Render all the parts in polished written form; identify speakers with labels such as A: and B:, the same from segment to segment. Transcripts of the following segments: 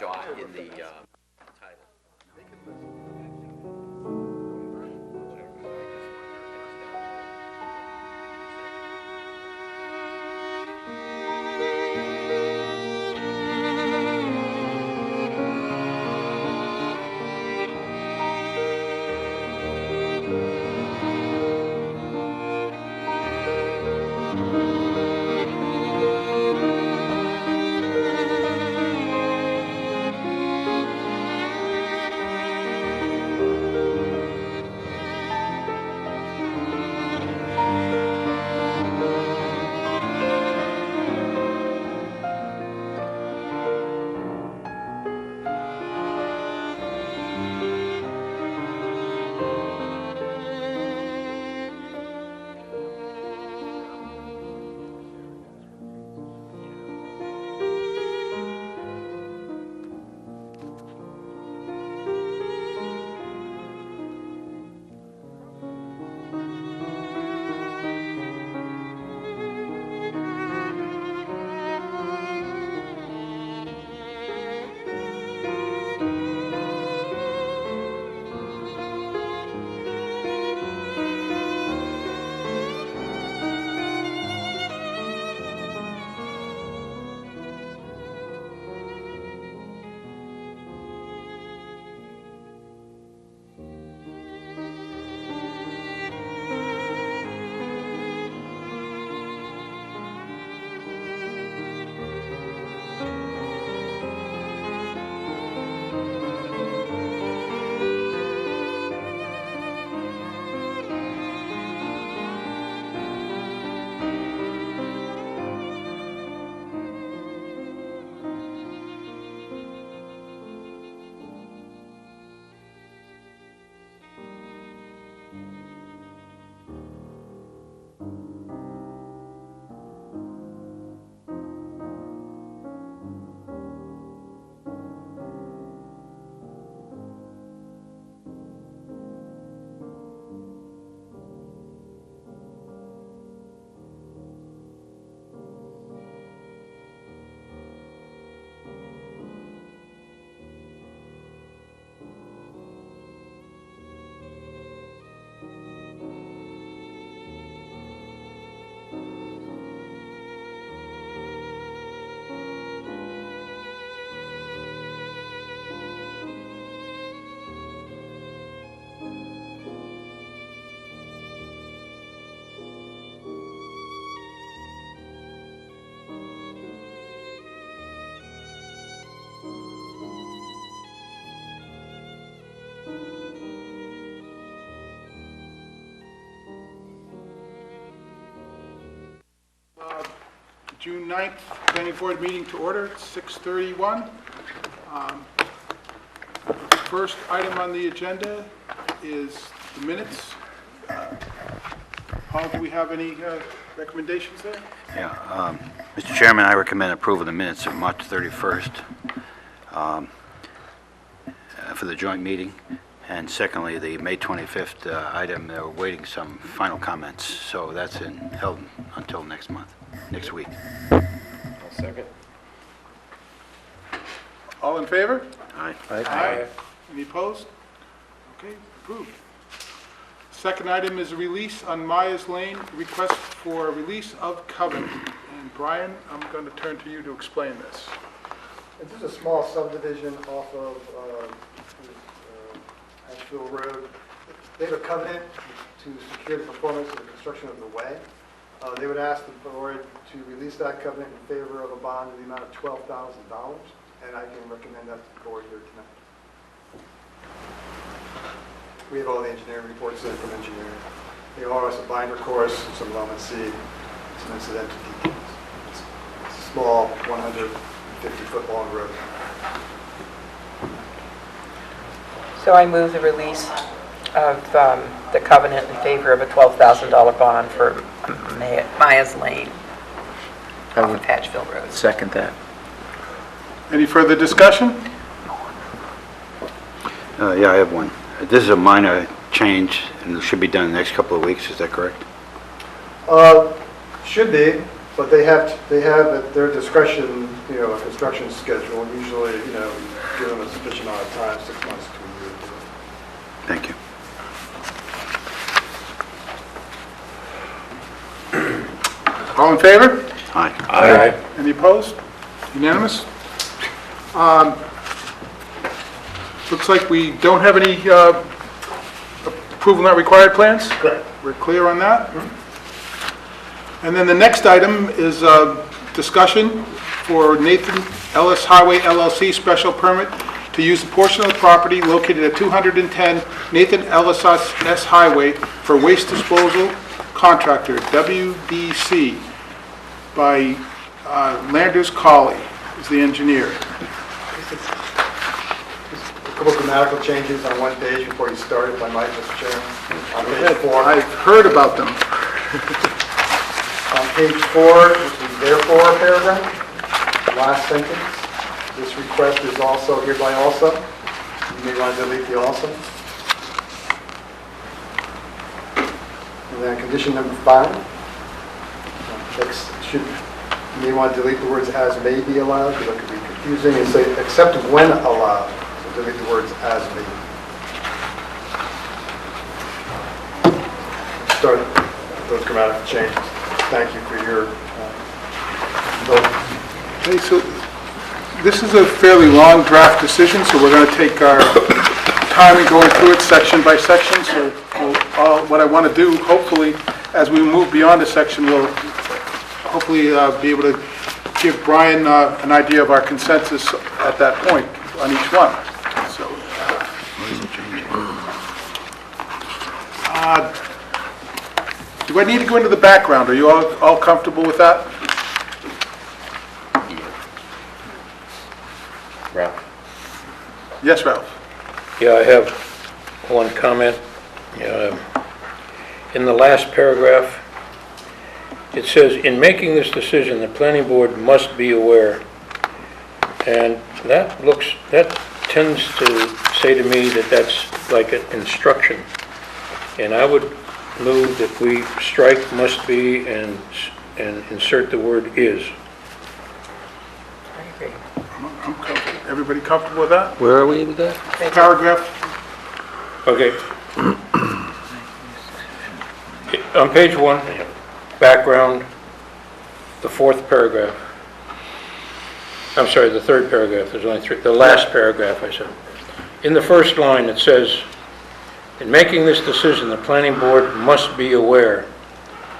A: dot in the title.
B: June 9th, Planning Board meeting to order at 6:31. First item on the agenda is the minutes. Paul, do we have any recommendations there?
C: Yeah, Mr. Chairman, I recommend approval of the minutes of March 31st for the joint meeting. And secondly, the May 25th item, they're waiting some final comments, so that's held until next week.
A: I'll second.
B: All in favor?
C: Aye.
B: Aye. Any opposed? Okay, approved. Second item is a release on Myers Lane, request for release of covenant. And Brian, I'm going to turn to you to explain this.
D: This is a small subdivision off of Asheville Road. They have a covenant to secure the performance of the construction of the way. They would ask the board to release that covenant in favor of a bond in the amount of $12,000, and I can recommend that to the board here tonight. We have all the engineering reports in from engineering. They owe us a binder course, some loam and seed, some incidental details. It's a small 150-foot long road.
E: So I move the release of the covenant in favor of a $12,000 bond for Myers Lane off of Hatchville Road.
F: Second that.
B: Any further discussion?
C: Yeah, I have one. This is a minor change, and it should be done in the next couple of weeks, is that correct?
D: Should be, but they have at their discretion, a construction schedule. Usually, give them a sufficient amount of time, 6 months to a year. to do it.
C: Thank you.
B: All in favor?
C: Aye.
A: Aye.
B: Any opposed? Unanimous? Looks like we don't have any approval not required plans?
D: Correct.
B: We're clear on that? And then the next item is discussion for Nathan Ellis Highway LLC special permit to use a portion of the property located at 210 Nathan Ellis S. Highway for waste disposal contractor, WDC, by Landers Colley, is the engineer.
D: A couple grammatical changes on one page before you start, if I might, Mr. Chairman. On page 4.
B: I've heard about them.
D: On page 4, which is therefore paragraph, last sentence, this request is also hereby also. You may want to delete the also. And then condition number 5, you may want to delete the words as may be allowed, because that could be confusing, and say except when allowed. So delete the words as may. Start with those grammatical changes. Thank you for your vote.
B: Okay, so this is a fairly long draft decision, so we're going to take our time in going through it section by section. So what I want to do, hopefully, as we move beyond a section, we'll hopefully be able to give Brian an idea of our consensus at that point on each one. So, do I need to go into the background? Are you all comfortable with that?
A: Ralph?
B: Yes, Ralph?
F: Yeah, I have one comment. In the last paragraph, it says, "In making this decision, the planning board must be aware." And that tends to say to me that that's like an instruction. And I would move that we strike "must be" and insert the word "is."
E: I agree.
B: I'm comfortable. Everybody comfortable with that?
F: Where are we with that?
B: Paragraph?
F: Okay. On page 1, background, the 4th paragraph. I'm sorry, the 3rd paragraph, there's only 3, the last paragraph I said. In the first line, it says, "In making this decision, the planning board must be aware."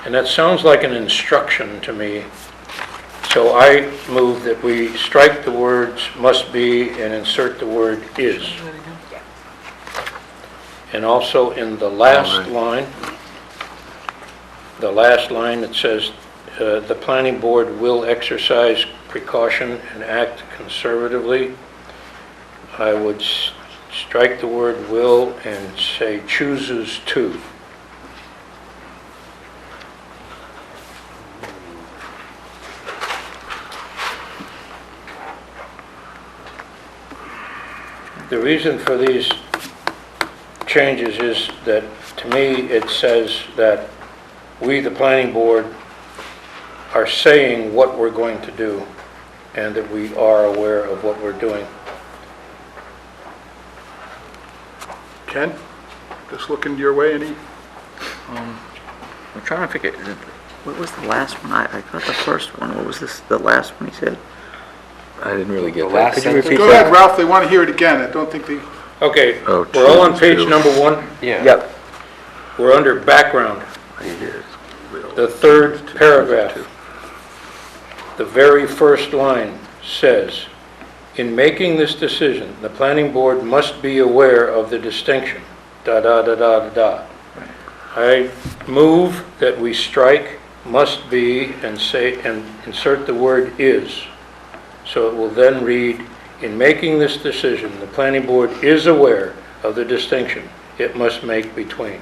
F: And that sounds like an instruction to me. So I move that we strike the words "must be" and insert the word "is." And also in the last line, it says, "The planning board will exercise precaution and act conservatively." I would strike the word "will" and say "chooses to." The reason for these changes is that, to me, it says that we, the planning board, are saying what we're going to do and that we are aware of what we're doing.
B: Ken? Just looking your way, any?
G: I'm trying to figure, what was the last one? I got the first one. What was the last one he said? I didn't really get
A: The
G: that.
A: last
G: Could you
A: sentence?
G: repeat
B: Go
G: that?
B: ahead, Ralph, they want to hear it again. I don't think they...
F: Okay,
G: Oh,
F: we're all on page
G: two.
F: number 1.
A: Yeah.
G: Yep.
F: We're under background,
G: It is.
F: the 3rd paragraph. The very first line says, "In making this decision, the planning board must be aware of the distinction, da da da da da da." I move that we strike "must be" and insert the word "is." So it will then read, "In making this decision, the planning board is aware of the distinction it must make between."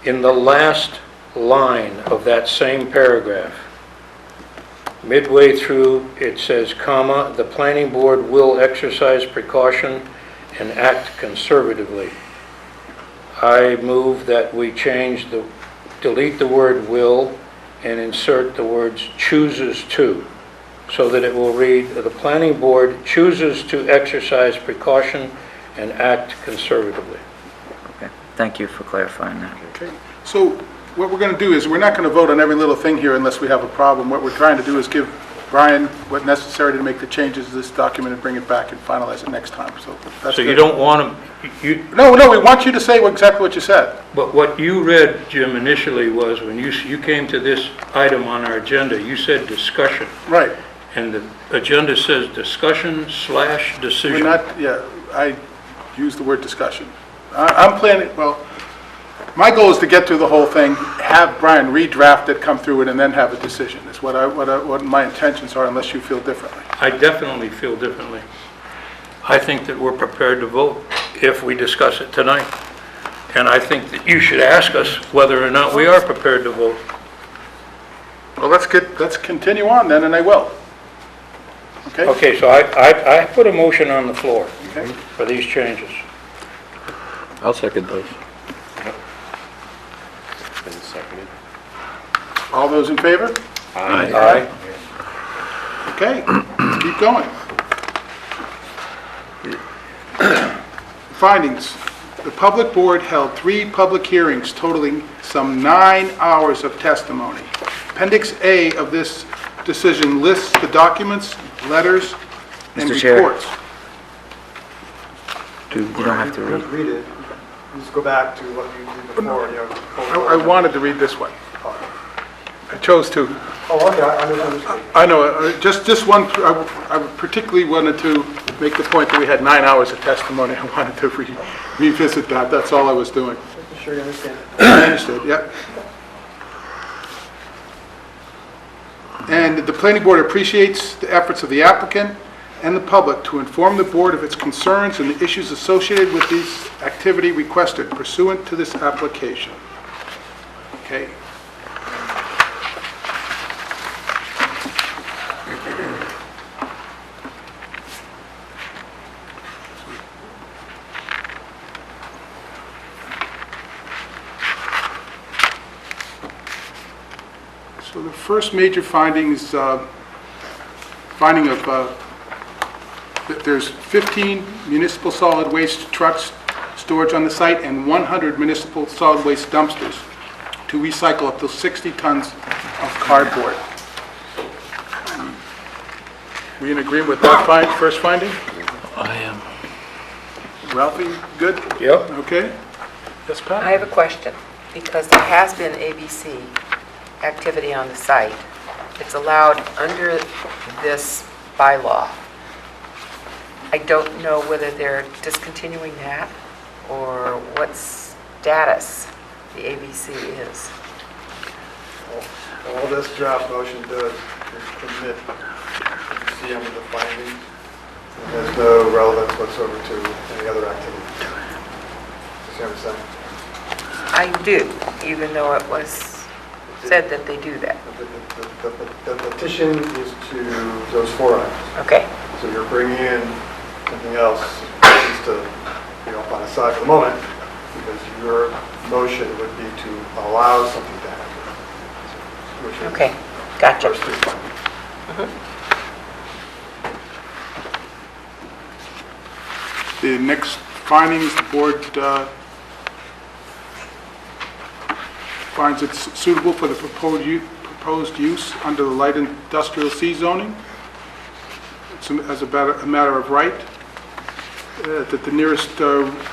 F: In the last line of that same paragraph, midway through, it says, comma, "The planning board will exercise precaution and act conservatively." I move that we delete the word "will" and insert the words "chooses to." so that it will read, "The planning board chooses to exercise precaution and act conservatively."
G: Okay, thank you for clarifying that.
B: Okay, so what we're going to do is, we're not going to vote on every little thing here unless we have a problem. What we're trying to do is give Brian what's necessary to make the changes to this document and bring it back and finalize it next time, so that's
F: So you
B: good.
F: don't want to,
B: No, we want you to say exactly what you said.
F: but what you read, Jim, initially was, when you came to this item on our agenda, you said discussion,
B: Right.
F: and the agenda says discussion /
B: We're
F: decision.
B: not, yeah, I used the word discussion. I'm planning, well, my goal is to get through the whole thing, have Brian redraft it, come through it, and then have a decision, is what my intentions are, unless you feel differently.
F: I definitely feel differently. I think that we're prepared to vote if we discuss it tonight. And I think that you should ask us whether or not we are prepared to vote.
B: Well, let's continue on then, and I will. Okay?
F: Okay, so I put a motion on the floor
B: Okay.
F: for these changes.
G: I'll second those.
A: Been seconded.
B: All those in favor?
F: Aye.
B: Okay, keep going. Findings. The public board held 3 public hearings totaling some 9 hours of testimony. Appendix A of this decision lists the documents, letters, and
G: Mr. Chair.
B: reports.
G: You don't have to
D: You
G: read.
D: don't read it. You just go back to what you did before,
B: I wanted to read this one. I chose to.
D: Oh, okay, I understand.
B: I know, just one, I particularly wanted to make the point that we had 9 hours of testimony. I wanted to revisit that, that's all I was doing.
D: Making sure you understand.
B: I understood, yep. And the planning board appreciates the efforts of the applicant and the public to inform the board of its concerns and the issues associated with this activity requested pursuant to this application. Okay. So the first major finding is finding of that there's 15 municipal solid waste trucks storage on the site and 100 municipal solid waste dumpsters to recycle up to 60 tons of cardboard. We in agreement with that first finding?
G: I am.
B: Ralphie, good?
F: Yep.
B: Okay. Yes, Pat?
E: I have a question, because there has been ABC activity on the site. It's allowed under this bylaw. I don't know whether they're discontinuing that or what status the ABC is.
D: All this draft motion does is permit ABC under the findings. It has no relevance whatsoever to any other activity. You see what I'm saying?
E: I do, even though it was said that they do that.
D: The petition is to those 4 items.
E: Okay,
D: So you're bringing in something else, just to, up on the side for the moment, because your motion would be to allow something to happen. Which is
E: okay, gotcha.
D: first 3 findings.
B: The next findings, the board finds it suitable for the proposed use under the light industrial C zoning. It's as a matter of right, that the nearest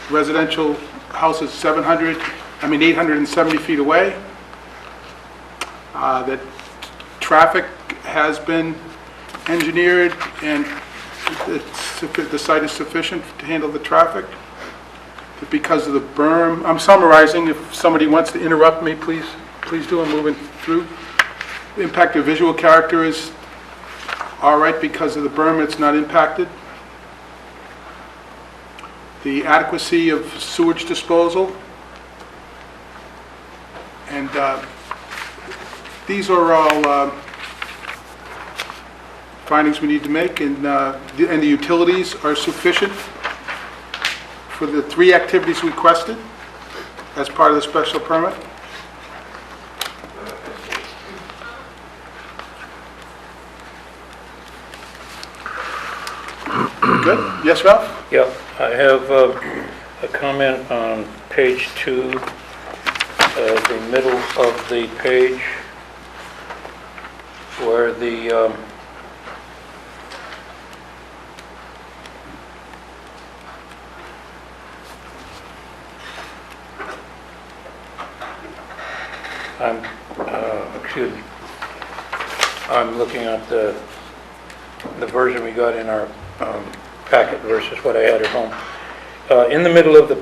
B: residential house is 870 feet away, that traffic has been engineered and the site is sufficient to handle the traffic, that because of the berm, I'm summarizing, if somebody wants to interrupt me, please do, I'm moving through. The impact of visual character is all right because of the berm, it's not impacted. The adequacy of sewage disposal, and these are all findings we need to make, and the utilities are sufficient for the 3 activities requested as part of the special permit. Yes, Ralph?
F: Yep, I have a comment on page 2, the middle of the page, where the, excuse me, I'm looking at the version we got in our packet versus what I had at home. In the middle of the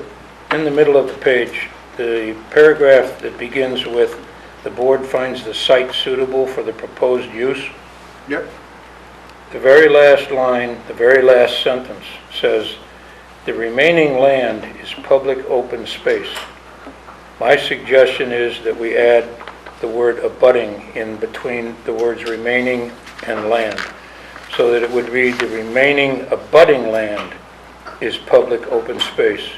F: page, the paragraph that begins with, "The board finds the site suitable for the proposed use."
B: Yep.
F: The very last line, the very last sentence says, "The remaining land is public open space." My suggestion is that we add the word abutting in between the words remaining and land, so that it would read, "The remaining abutting land is public open space."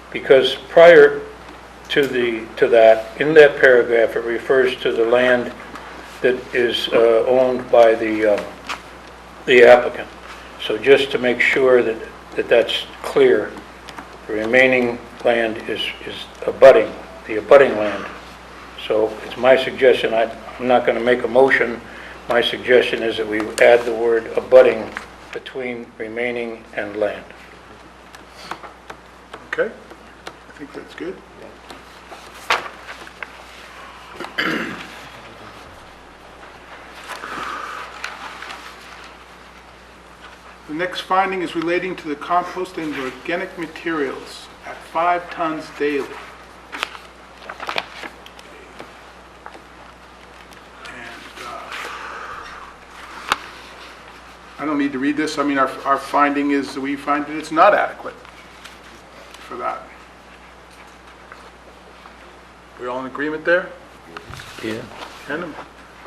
F: Because prior to that, in that paragraph, it refers to the land that is owned by the applicant. So just to make sure that that's clear, the remaining land is abutting, the abutting land. So it's my suggestion, I'm not going to make a motion, my suggestion is that we add the word abutting between remaining and land.
B: Okay, I think that's good. The next finding is relating to the composting of organic materials at 5 tons daily. And I don't need to read this. I mean, our finding is, we find that it's not adequate for that. We're all in agreement there?
G: Yeah.
B: Ken?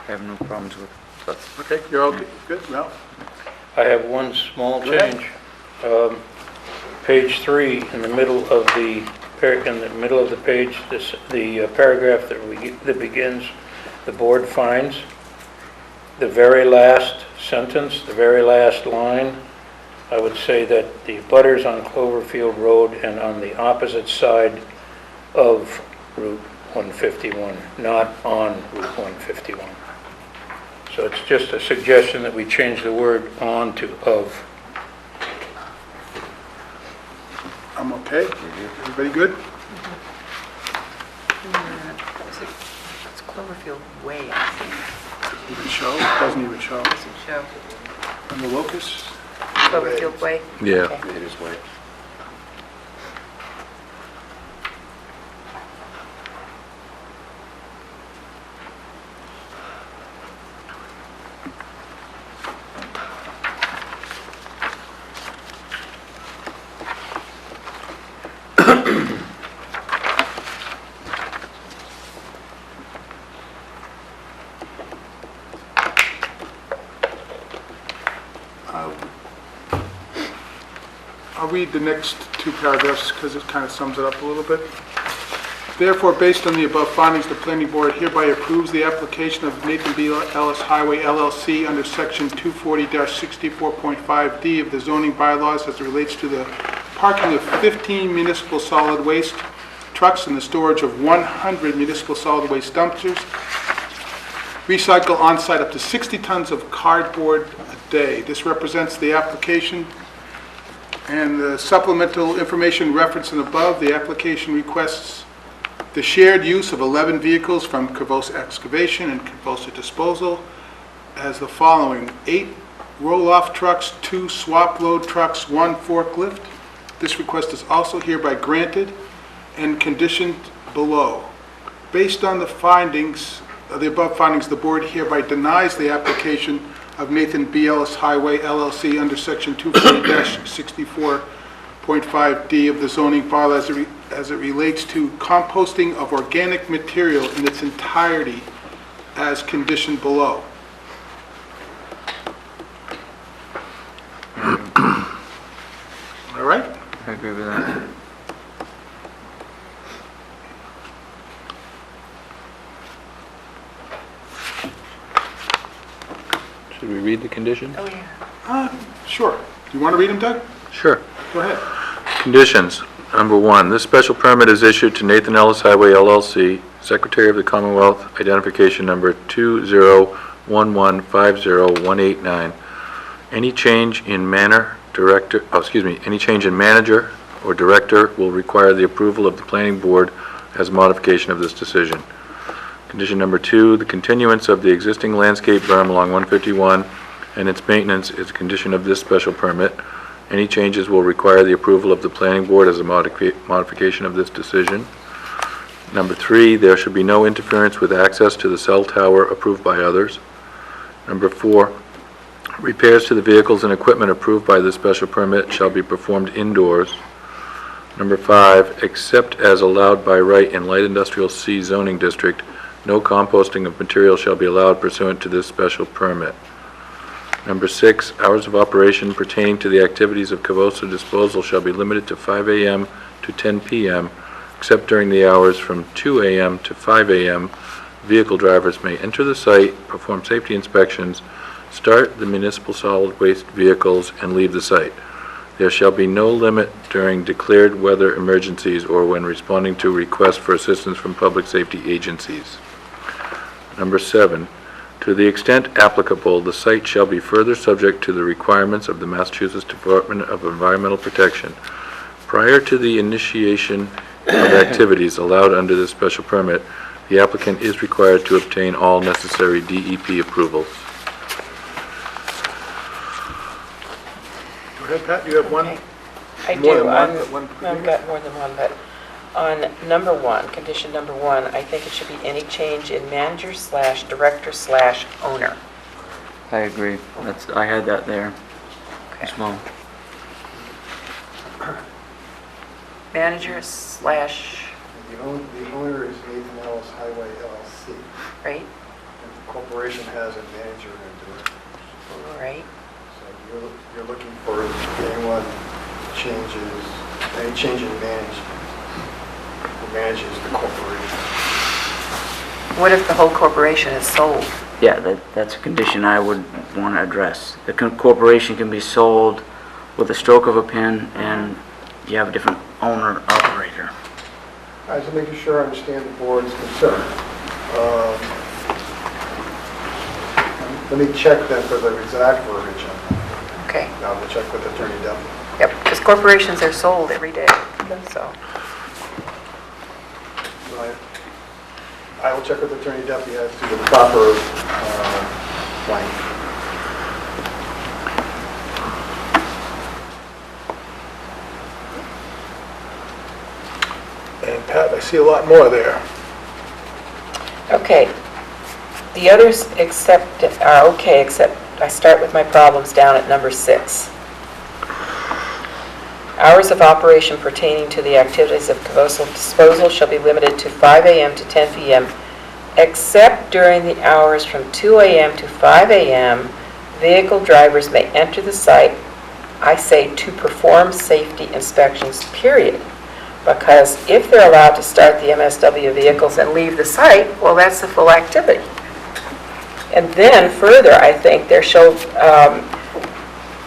G: I have no problems with that.
B: Okay, you're all good, Ralph?
F: I have one small
B: Go ahead.
F: change. Page 3, in the middle of the page, the paragraph that begins, "The board finds," the very last sentence, the very last line, I would say that the butters on Cloverfield Road and on the opposite side of Route 151, not on Route 151. So it's just a suggestion that we change the word "on" to "of."
B: I'm okay. Everybody good?
E: It's Cloverfield Way, I think.
B: Even show? Doesn't even show.
E: Doesn't show.
B: And the locus?
E: Cloverfield Way?
G: Yeah.
E: Okay.
A: It is way.
B: I'll read the next 2 paragraphs because it kind of sums it up a little bit. Therefore, based on the above findings, the planning board hereby approves the application of Nathan B. Ellis Highway LLC under section 240-64.5D of the zoning bylaws as it relates to the parking of 15 municipal solid waste trucks and the storage of 100 municipal solid waste dumpsters. Recycle on-site up to 60 tons of cardboard a day. This represents the application and the supplemental information referenced in above. The application requests the shared use of 11 vehicles from Cavos Excavation and Cavos Disposal as the following: 8 roll-off trucks, 2 swap load trucks, 1 forklift. This request is also hereby granted and conditioned below. Based on the findings, the above findings, the board hereby denies the application of Nathan B. Ellis Highway LLC under section 240-64.5D of the zoning bylaws as it relates to composting of organic material in its entirety as conditioned below. All right?
G: I agree with that.
H: Should we read the condition?
E: Oh, yeah.
B: Sure. Do you want to read them, Doug?
H: Sure.
B: Go ahead.
H: Conditions. Number 1, this special permit is issued to Nathan Ellis Highway LLC, Secretary of the Commonwealth, identification number 201150189. Any change in any change in manager or director will require the approval of the planning board as modification of this decision. Condition number 2, the continuance of the existing landscape berm along 151 and its maintenance is a condition of this special permit. Any changes will require the approval of the planning board as a modification of this decision. Number 3, there should be no interference with access to the cell tower approved by others. Number 4, repairs to the vehicles and equipment approved by this special permit shall be performed indoors. Number 5, except as allowed by right in Light Industrial C zoning district, no composting of material shall be allowed pursuant to this special permit. Number 6, hours of operation pertaining to the activities of Cavosa disposal shall be limited to 5 a.m. to 10 p.m., except during the hours from 2 a.m. to 5 a.m. Vehicle drivers may enter the site, perform safety inspections, start the municipal solid waste vehicles, and leave the site. There shall be no limit during declared weather emergencies or when responding to requests for assistance from public safety agencies. Number 7, to the extent applicable, the site shall be further subject to the requirements of the Massachusetts Department of Environmental Protection. Prior to the initiation of activities allowed under this special permit, the applicant is required to obtain all necessary DEP approvals.
B: Go ahead, Pat, you have one?
E: I
B: More
E: do.
B: than one, but one-
E: I've got more than one, but on number 1, condition number 1, I think it should be any change in manager/director/owner.
G: I agree. I had that there as well.
E: Manager slash,
D: The owner is Nathan Ellis Highway LLC.
E: right?
D: And the corporation has a manager and a director.
E: Right.
D: So you're looking for any change in management, who manages the corporation.
E: What if the whole corporation is sold?
G: Yeah, that's a condition I would want to address. The corporation can be sold with a stroke of a pen, and you have a different owner operator.
D: I was making sure I understand the board's concern. Let me check then for the exact verbiage on that.
E: Okay.
D: Now we'll check with Attorney Duffy.
E: Yep, because corporations are sold every day, so.
D: I will check with Attorney Duffy as to the proper language.
B: And Pat, I see a lot more there.
E: Okay. The others are okay, except I start with my problems down at number 6. Hours of operation pertaining to the activities of Cavosa disposal shall be limited to 5 a.m. to 10 p.m., except during the hours from 2 a.m. to 5 a.m. Vehicle drivers may enter the site, I say, to perform safety inspections, period. Because if they're allowed to start the MSW vehicles and leave the site, well, that's the full activity. And then further, I think there shall,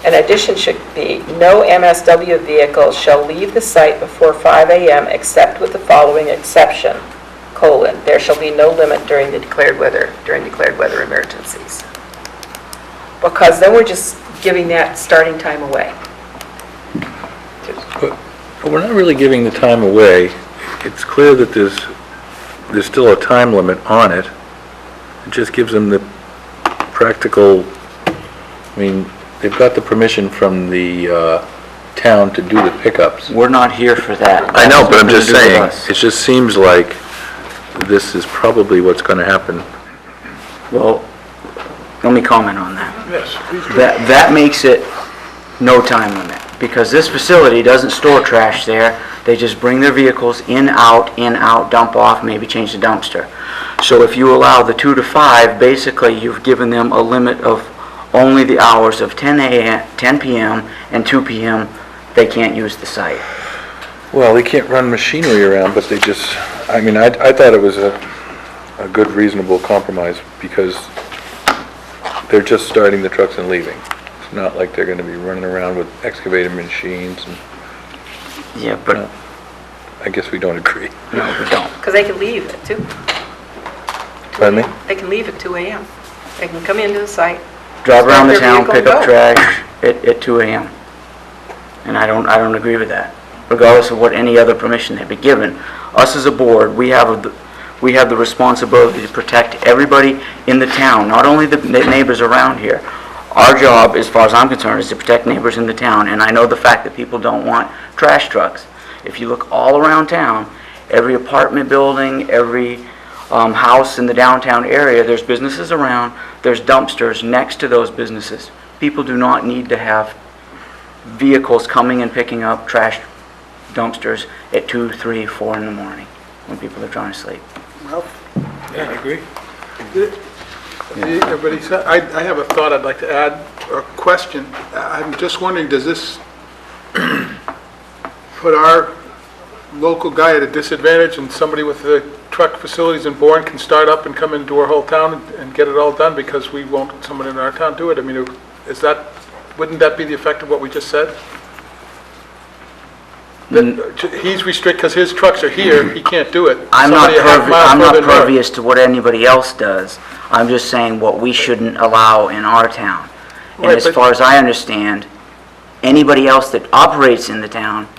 E: an addition should be, no MSW vehicle shall leave the site before 5 a.m. except with the following exception, : there shall be no limit during declared weather emergencies. Because then we're just giving that starting time away.
H: But we're not really giving the time away. It's clear that there's still a time limit on it. It just gives them the practical, they've got the permission from the town to do the pickups.
G: We're not here for that.
H: I know, but I'm
G: Nothing
H: just
G: to do with
H: saying,
G: us.
H: it just seems like this is probably what's going to happen.
G: Well, let me comment on that.
B: Yes, please do.
G: That makes it no time limit, because this facility doesn't store trash there. They just bring their vehicles in, out, dump off, maybe change the dumpster. So if you allow the 2 to 5, basically you've given them a limit of only the hours of 10 p.m. and 2 p.m. they can't use the site.
H: Well, they can't run machinery around, but they just, I thought it was a good, reasonable compromise, because they're just starting the trucks and leaving. not like they're gonna be running around with excavator machines, and
G: Yeah, but,
H: I guess we don't agree.
G: no, we don't.
E: Because they can leave at 2.
H: Pardon me?
E: They can leave at 2 a.m. They can come into the site.
G: Drive around the
E: Start their
G: town,
E: vehicle
G: pick
E: and
G: up
E: go.
G: trash at 2 AM. And I don't agree with that, regardless of what any other permission they've been given. Us as a board, we have the responsibility to protect everybody in the town, not only the neighbors around here. Our job, as far as I'm concerned, is to protect neighbors in the town, and I know the fact that people don't want trash trucks. If you look all around town, every apartment building, every house in the downtown area, there's businesses around, there's dumpsters next to those businesses. People do not need to have vehicles coming and picking up trash dumpsters at 2, 3, 4 in the morning when people are trying to sleep.
B: Ralph?
F: Yeah, I agree.
B: Everybody said, I have a thought I'd like to add, or a question. I'm just wondering, does this put our local guy at a disadvantage, and somebody with the truck facilities in Bourne can start up and come into our whole town and get it all done because we won't, someone in our town do it? I mean, wouldn't that be the effect of what we just said? He's restricted, because his trucks are here, he can't do it.
G: I'm not
B: Somebody a half mile further north.
G: pervious to what anybody else does. I'm just saying what we shouldn't allow in our town. And
B: Right,
G: as
B: but-
G: far as I understand, anybody else that operates in the town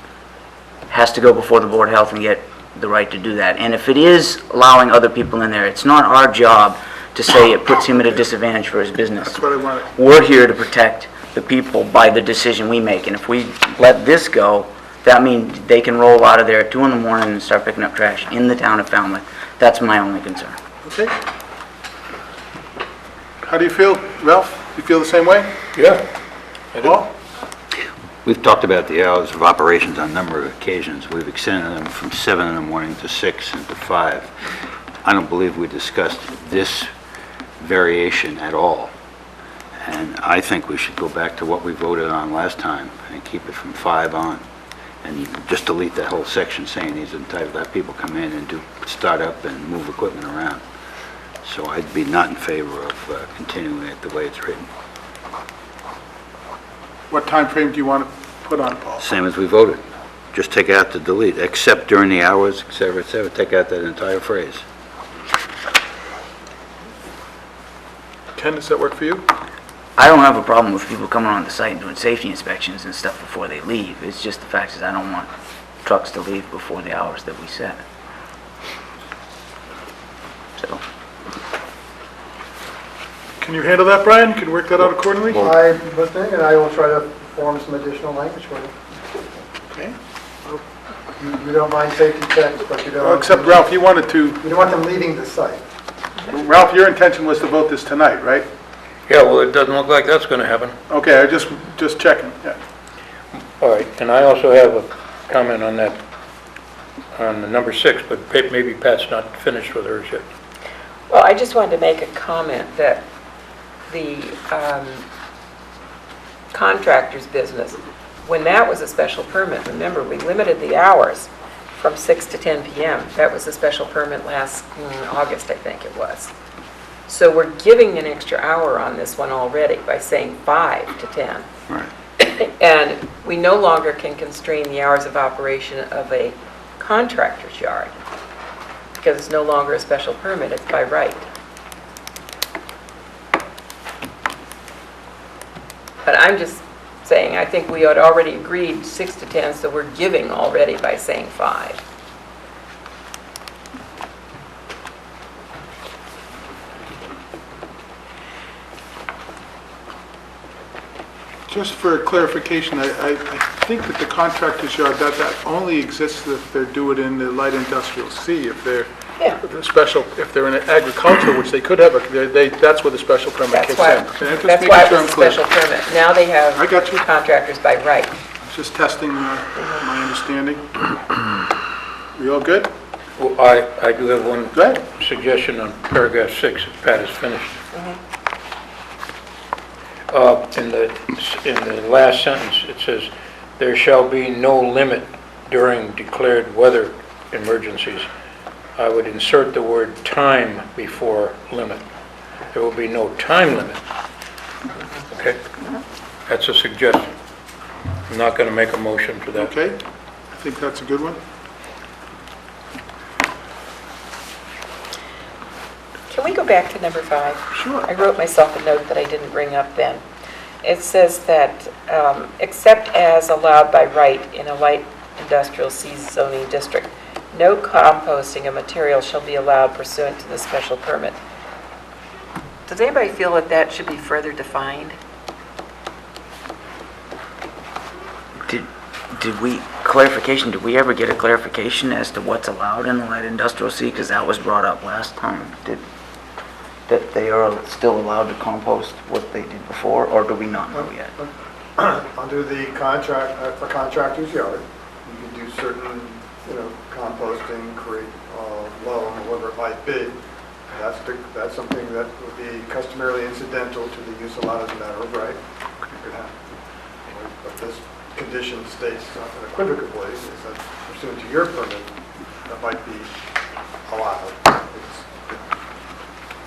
G: has to go before the Board of Health and get the right to do that. And if it is allowing other people in there, it's not our job to say it puts him at a disadvantage for his business.
B: That's what I wanted.
G: We're here to protect the people by the decision we make. And if we let this go, that means they can roll out of there at 2 in the morning and start picking up trash in the town of Falmouth. That's my only concern.
B: Okay. How do you feel, Ralph? You feel the same way?
F: Yeah. I do.
B: Paul?
C: We've talked about the hours of operations on a number of occasions. We've extended them from 7 in the morning to 6 and to 5. I don't believe we discussed this variation at all. And I think we should go back to what we voted on last time and keep it from 5 on. And just delete that whole section saying he's entitled to have people come in and start up and move equipment around. So I'd be not in favor of continuing it the way it's written.
B: What time frame do you want to put on, Paul?
C: Same as we voted. Just take out the delete, except during the hours, et cetera, take out that entire phrase.
B: Ken, does that work for you?
G: I don't have a problem with people coming on the site and doing safety inspections and stuff before they leave. It's just the fact is I don't want trucks to leave before the hours that we set. So,
B: Can you handle that, Brian? You can work that out accordingly?
D: I'm listening, and I will try to form some additional language for you.
B: Okay.
D: You don't mind safety checks, but you don't...
B: Well, except Ralph, you wanted to,
D: You don't want them leaving the site.
B: Ralph, your intention was to vote this tonight, right?
F: Yeah, well, it doesn't look like that's going to happen.
B: Okay, I just checking, yeah.
F: All right, and I also have a comment on that, on the number 6, but maybe Pat's not finished with hers yet.
E: Well, I just wanted to make a comment that the contractor's business, when that was a special permit, remember, we limited the hours from 6 to 10 p.m. That was a special permit last August, I think it was. So we're giving an extra hour on this one already by saying 5 to 10.
C: Right.
E: And we no longer can constrain the hours of operation of a contractor's yard because it's no longer a special permit, it's by right. But I'm just saying, I think we had already agreed 6 to 10, so we're giving already by saying 5.
B: Just for clarification, I think that the contractor's yard, that only exists if they're doing it in the light industrial C. If they're
E: Yeah.
B: special, if they're in agriculture, which they could have, that's where the special permit
E: That's
B: kicks
E: why,
B: in. Okay, I'm just
E: that's
B: making
E: why it
B: sure
E: was
B: I'm
E: a
B: clear.
E: special permit. Now they have
B: I got you.
E: contractors by right.
B: Just testing my understanding. We all good?
F: Well, I do have one
B: Go ahead.
F: suggestion on paragraph 6, if Pat is finished. In the last sentence, it says, "There shall be no limit during declared weather emergencies." I would insert the word time before limit. There will be no time limit. Okay? That's a suggestion. I'm not going to make a motion for that.
B: Okay, I think that's a good one.
E: Can we go back to number 5?
B: Sure.
E: I wrote myself a note that I didn't bring up then. It says that, except as allowed by right in a light industrial C zoning district, no composting of material shall be allowed pursuant to the special permit. Does anybody feel that that should be further defined?
G: Did we, clarification, did we ever get a clarification as to what's allowed in the light industrial C? Because that was brought up last time. That they are still allowed to compost what they did before, or do we not know yet?
D: Under the contract, for contractor's yard, you can do certain, composting, create loam, whatever it might be. That's something that would be customarily incidental to the use allowed as a matter of right. You could have. But this condition states unequivocally is that pursuant to your permit, that might be allowed.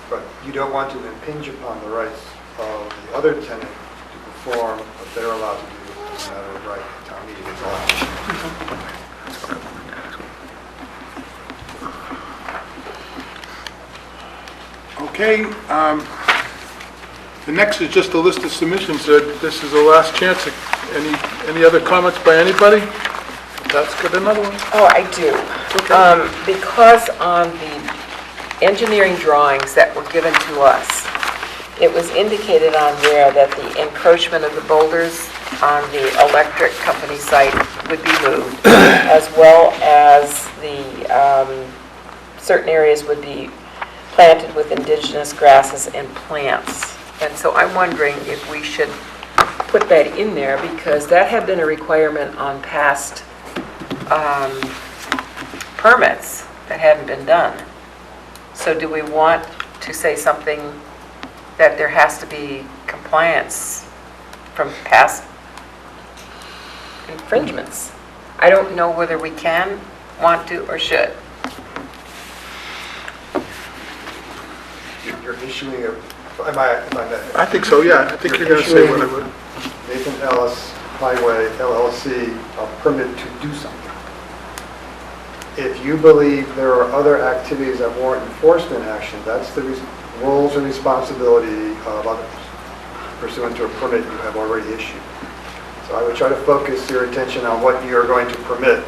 D: But you don't want to impinge upon the rights of the other tenant to perform what they're allowed to do as a matter of right at town meeting. Is all.
B: Okay, the next is just a list of submissions. This is the last chance. Any other comments by anybody? That's good, another one.
E: Oh, I do.
B: Okay.
E: Because on the engineering drawings that were given to us, it was indicated on there that the encroachment of the boulders on the electric company site would be moved, as well as the certain areas would be planted with indigenous grasses and plants. And so I'm wondering if we should put that in there, because that had been a requirement on past permits that hadn't been done. So do we want to say something that there has to be compliance from past infringements? I don't know whether we can, want to, or should.
D: You're issuing a, am I
B: I think so, yeah. I think you're going to say what I would.
D: Nathan Ellis Highway LLC a permit to do something. If you believe there are other activities that warrant enforcement action, that's the roles and responsibility of others pursuant to a permit you have already issued. So I would try to focus your attention on what you are going to permit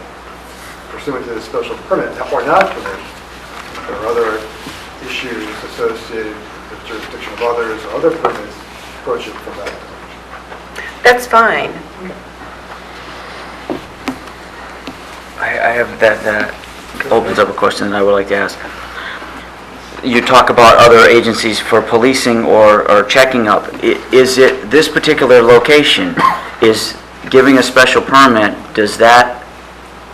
D: pursuant to the special permit, or not permit. There are other issues associated with jurisdiction of others or other permits, approach it from that.
E: That's fine.
G: I have that opens up a question that I would like to ask. You talk about other agencies for policing or checking up. Is it this particular location is giving a special permit? Does that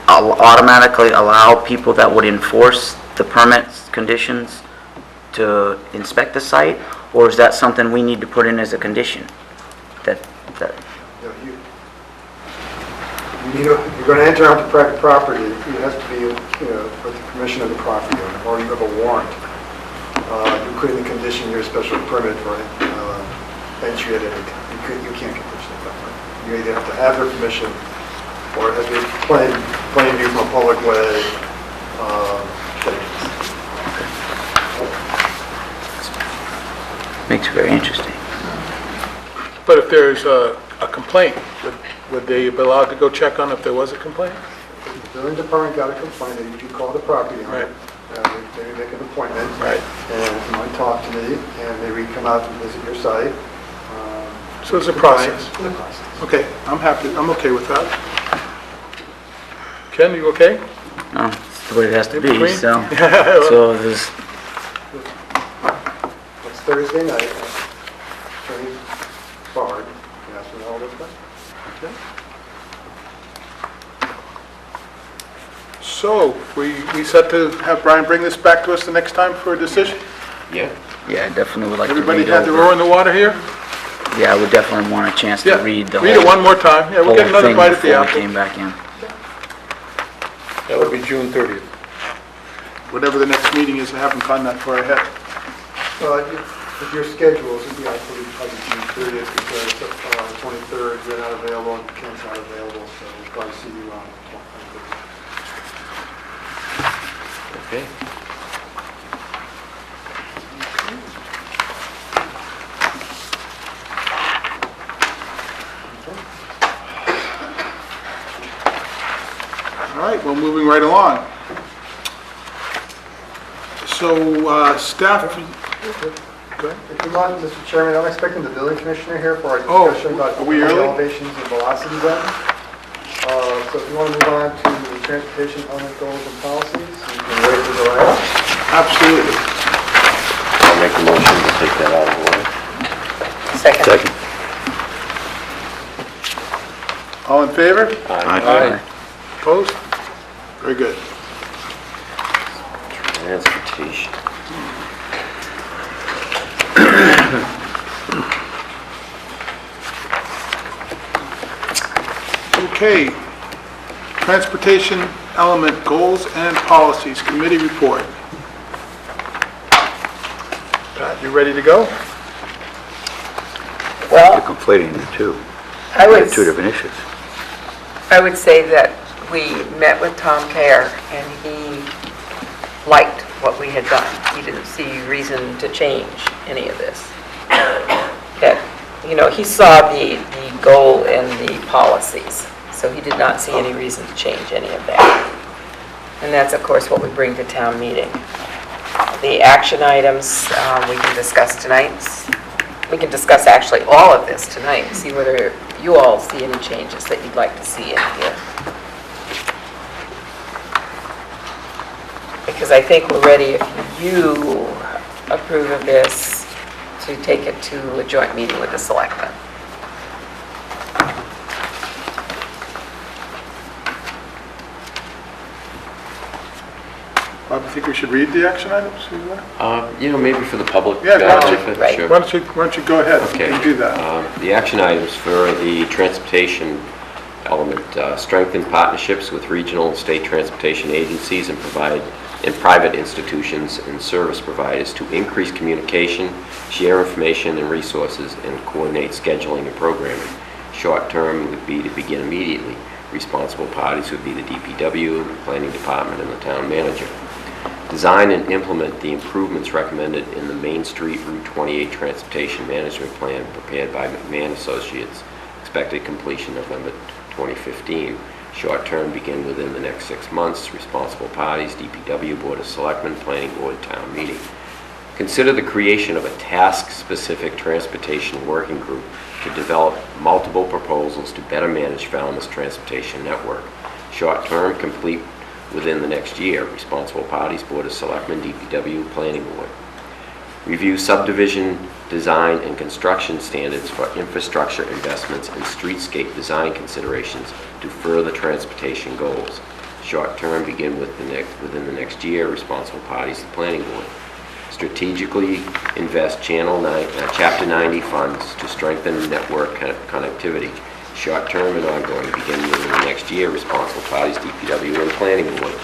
G: automatically allow people that would enforce the permit conditions to inspect the site, or is that something we need to put in as a condition?
D: You're going to enter onto private property. It has to be, with the permission of the property owner, or you have a warrant. You couldn't condition your special permit for entry at any time. You can't condition it that way. You either have to have their permission, or it has to be plain view from a public way.
G: Makes it very interesting.
B: But if there's a complaint, would they be allowed to go check on if there was a complaint?
D: If the building department got a complaint, they usually call the property owner.
B: Right.
D: Maybe make an appointment.
B: Right.
D: And come and talk to me, and maybe come out and visit your site.
B: So it's a process.
D: It's a process.
B: Okay, I'm okay with that. Ken, you okay?
G: No, it's the way it has to
B: In
G: be,
B: between?
G: so.
B: Well,
G: So there's,
D: It's Thursday night. Attorney Bard, you ask me all this stuff?
B: So, we set to have Brian bring this back to us the next time for a decision?
A: Yeah.
G: yeah, I definitely would like to read
B: Everybody had their
G: over.
B: oar in the water here?
G: Yeah, I would definitely want a chance to
B: Yeah.
G: read the
B: Read it one more time. Yeah, we'll
G: whole
B: get another
G: thing
B: bite at the
G: before we
B: apple.
G: came back in.
F: That would be June 30th.
B: Whatever the next meeting is, I haven't gone that far ahead.
D: Well, If your schedules, it'd be probably June 30th, because 23rd, you're not available, and Ken's not available, so we'll probably see you on 23rd.
A: Okay.
B: All right, well, moving right along. So, staff, go ahead.
D: If you want, Mr. Chairman, I'm expecting the building commissioner here for our
B: Oh,
D: discussion about
B: are we early?
D: elevations and velocity zones. So if you want to move on to the transportation element goals and policies, you can wait for the right.
B: Absolutely.
A: I'll make the motion to take that out of the way.
E: Second.
C: Second.
B: All in favor?
F: Aye.
B: Opposed? Very good.
A: Transportation.
B: Okay. Transportation element goals and policies, committee report. Pat, you ready to go?
C: You're
E: Well,
C: conflating the two.
E: I would,
C: Two different issues.
E: I would say that we met with Tom Kerr, and he liked what we had done. He didn't see reason to change any of this. That, you know, he saw the goal and the policies, so he did not see any reason to change any of that. And that's, of course, what we bring to town meeting. The action items, we can discuss tonight. We can discuss actually all of this tonight, and see whether you all see any changes that you'd like to see in here. Because I think we're ready, if you approve of this, to take it to a joint meeting with the selectmen.
B: Bob, you think we should read the action items?
A: Maybe for the public.
B: Yeah, why don't you-
A: benefit,
E: Right.
A: sure.
B: Why don't you go ahead
A: Okay.
B: and do that?
A: The action items for the transportation element, strengthen partnerships with regional and state transportation agencies and private institutions and service providers to increase communication, share information and resources, and coordinate scheduling and programming. Short term would be to begin immediately. Responsible parties would be the DPW, the planning department, and the town manager. Design and implement the improvements recommended in the Main Street Route 28 Transportation Management Plan prepared by McMahon Associates. Expected completion November 2015. Short term begin within the next 6 months. Responsible parties, DPW, Board of Selectmen, Planning Board, Town Meeting. Consider the creation of a task-specific transportation working group to develop multiple proposals to better manage Falmouth's transportation network. Short term, complete within the next year. Responsible parties, Board of Selectmen, DPW, Planning Board. Review subdivision design and construction standards for infrastructure investments and streetscape design considerations to further transportation goals. Short term, begin within the next year. Responsible parties, the Planning Board. Strategically invest Chapter 90 funds to strengthen network connectivity. Short term and ongoing, begin within the next year. Responsible parties, DPW and Planning Board.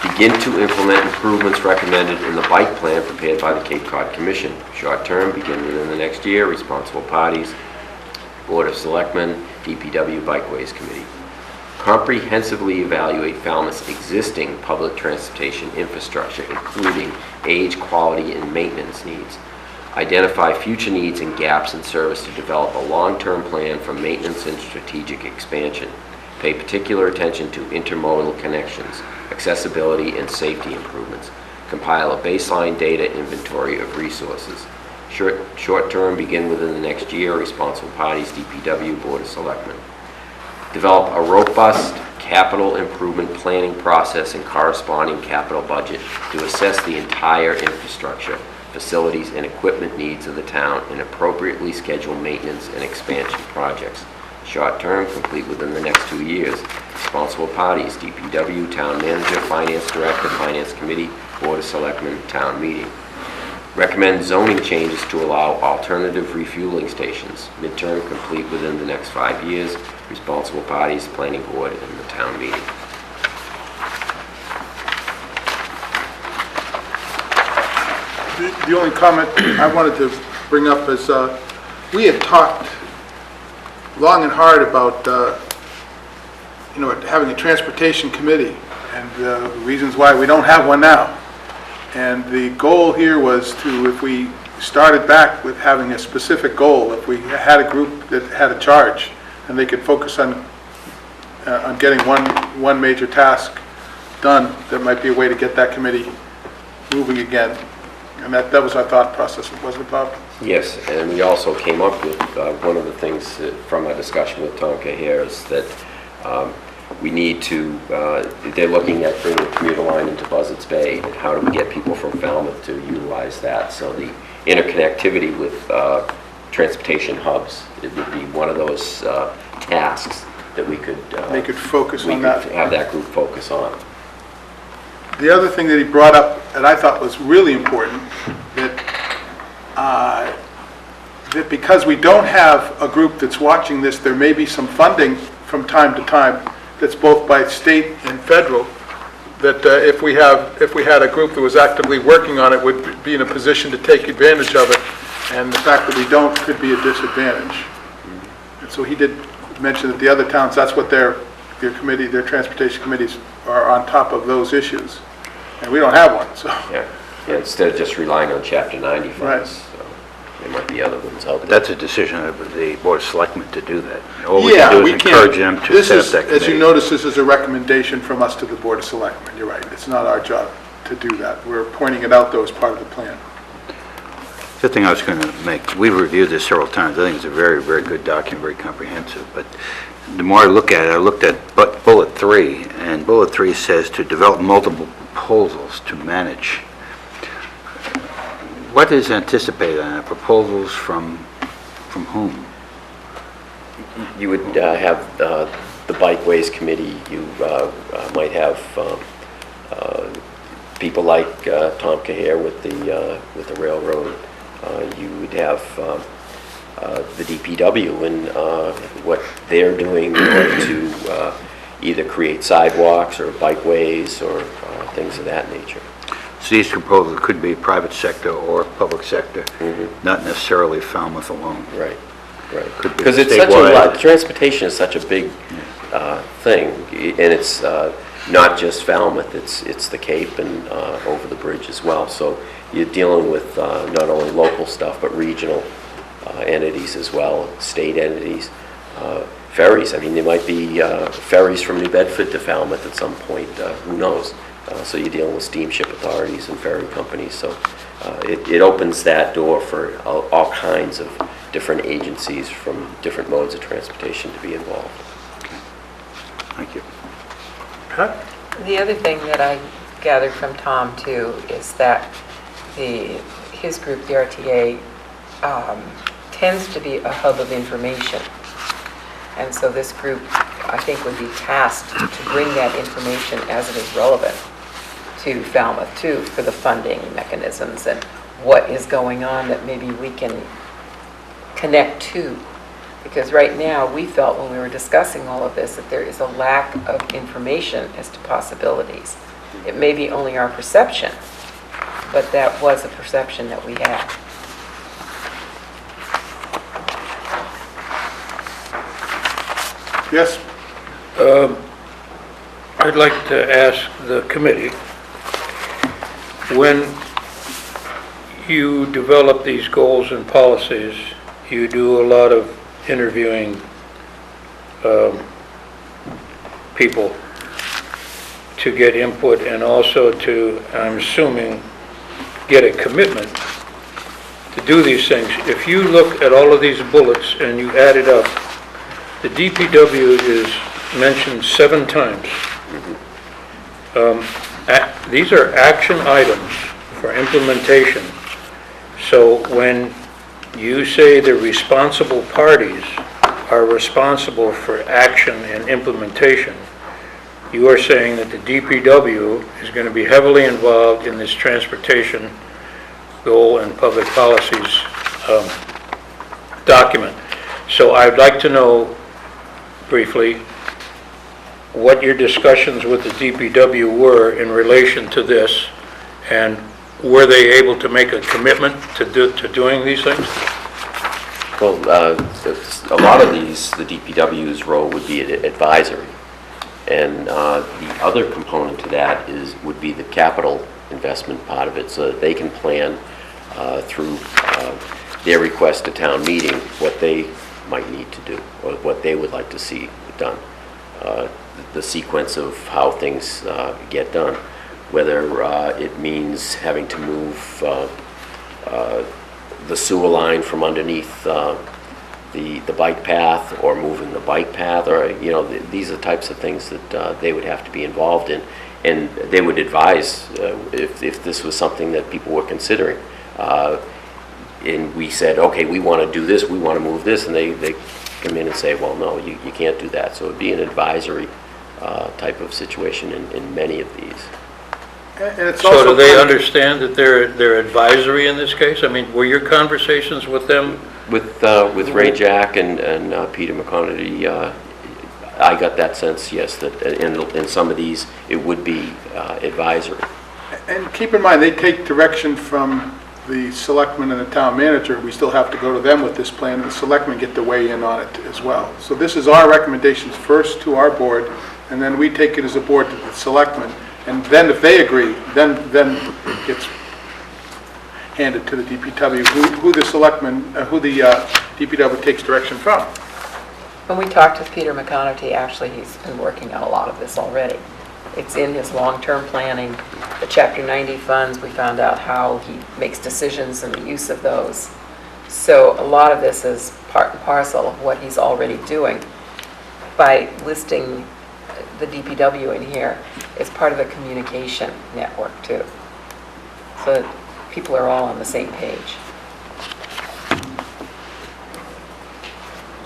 A: Begin to implement improvements recommended in the bike plan prepared by the Cape Cod Commission. Short term, begin within the next year. Responsible parties, Board of Selectmen, DPW Bikeways Committee. Comprehensively evaluate Falmouth's existing public transportation infrastructure, including age, quality, and maintenance needs. Identify future needs and gaps in service to develop a long-term plan for maintenance and strategic expansion. Pay particular attention to intermodal connections, accessibility, and safety improvements. Compile a baseline data inventory of resources. Short term, begin within the next year. Responsible parties, DPW, Board of Selectmen. Develop a robust capital improvement planning process and corresponding capital budget to assess the entire infrastructure, facilities, and equipment needs of the town and appropriately schedule maintenance and expansion projects. Short term, complete within the next 2 years. Responsible parties, DPW, Town Manager, Finance Director, Finance Committee, Board of Selectmen, Town Meeting. Recommend zoning changes to allow alternative refueling stations. Midterm, complete within the next 5 years. Responsible parties, Planning Board, and the Town Meeting.
B: The only comment I wanted to bring up is, we had talked long and hard about, having a transportation committee, and the reasons why we don't have one now. And the goal here was to, if we started back with having a specific goal, if we had a group that had a charge, and they could focus on getting one major task done, that might be a way to get that committee moving again. And that was our thought process, wasn't it, Bob?
A: Yes, and we also came up with, one of the things from our discussion with Tonka here is that we need to, they're looking at bringing the commuter line into Buzzards Bay, and how do we get people from Falmouth to utilize that? So the interconnectivity with transportation hubs, it would be one of those tasks that we could...
B: They could focus on that.
A: We could have that group focus on.
B: The other thing that he brought up, and I thought was really important, that because we don't have a group that's watching this, there may be some funding from time to time that's both by state and federal, that if we had a group that was actively working on it, would be in a position to take advantage of it, and the fact that we don't could be a disadvantage. And so he did mention that the other towns, that's what their transportation committees are on top of those issues. And we don't have one, so.
A: Yeah, instead of just relying on Chapter 90 funds.
B: Right.
A: So there might be other ones out there.
C: That's a decision of the Board of Selectmen to do that. All we
B: Yeah,
C: can do
B: we
C: is
B: can't.
C: encourage them to
B: This
C: set up
B: is,
C: that
B: as you
C: committee.
B: notice, this is a recommendation from us to the Board of Selectmen. You're right, it's not our job to do that. We're pointing it out, though, as part of the plan.
C: The thing I was going to make, we've reviewed this several times. I think it's a very, very good document, very comprehensive. But the more I look at it, I looked at bullet 3, and bullet 3 says to develop multiple proposals to manage. What is anticipated on that? Proposals from whom?
A: You would have the Bikeways Committee, you might have people like Tom Cahere with the railroad. You would have the DPW and what they're doing in order to either create sidewalks or bikeways or things of that nature.
C: So these proposals could be private sector or public sector, not necessarily Falmouth alone.
A: Right, right.
C: Could be
A: Because it's such a
C: statewide.
A: lot, transportation is such a big thing, and it's not just Falmouth, it's the Cape and over the bridge as well. So you're dealing with not only local stuff, but regional entities as well, state entities. Ferries, I mean, there might be ferries from New Bedford to Falmouth at some point, who knows? So you're dealing with steamship authorities and ferry companies, so it opens that door for all kinds of different agencies from different modes of transportation to be involved.
C: Thank you.
B: Pat?
E: The other thing that I gathered from Tom, too, is that his group, the RTA, tends to be a hub of information. And so this group, I think, would be tasked to bring that information as it is relevant to Falmouth, too, for the funding mechanisms and what is going on that maybe we can connect to. Because right now, we felt when we were discussing all of this that there is a lack of information as to possibilities. It may be only our perception, but that was a perception that we had.
B: Yes?
F: I'd like to ask the committee, when you develop these goals and policies, you do a lot of interviewing people to get input and also to, I'm assuming, get a commitment to do these things. If you look at all of these bullets and you add it up, the DPW is mentioned 7 times. These are action items for implementation. So when you say the responsible parties are responsible for action and implementation, you are saying that the DPW is going to be heavily involved in this transportation goal and public policies document. So I'd like to know briefly what your discussions with the DPW were in relation to this, and were they able to make a commitment to doing these things?
A: Well, a lot of these, the DPW's role would be advisory. And the other component to that would be the capital investment part of it, so that they can plan through their request to town meeting what they might need to do, or what they would like to see done. The sequence of how things get done, whether it means having to move the sewer line from underneath the bike path, or moving the bike path, or, these are the types of things that they would have to be involved in. And they would advise if this was something that people were considering. And we said, okay, we want to do this, we want to move this, and they come in and say, well, no, you can't do that. So it would be an advisory type of situation in many of these.
B: And it's
F: So
B: also
F: do they
B: part of-
F: understand that they're advisory in this case? I mean, were your conversations with them?
A: With Ray Jack and Peter McConerty, I got that sense, yes, that in some of these, it would be advisory.
B: And keep in mind, they take direction from the selectmen and the town manager. We still have to go to them with this plan, and the selectmen get to weigh in on it as well. So this is our recommendations first to our board, and then we take it as a board to the selectmen. And then if they agree, then it gets handed to the DPW, who the selectmen, who the DPW takes direction from.
E: When we talked with Peter McConerty, actually, he's been working on a lot of this already. It's in his long-term planning, the Chapter 90 funds. We found out how he makes decisions and the use of those. So a lot of this is part and parcel of what he's already doing. By listing the DPW in here, it's part of the communication network too. So that people are all on the same page.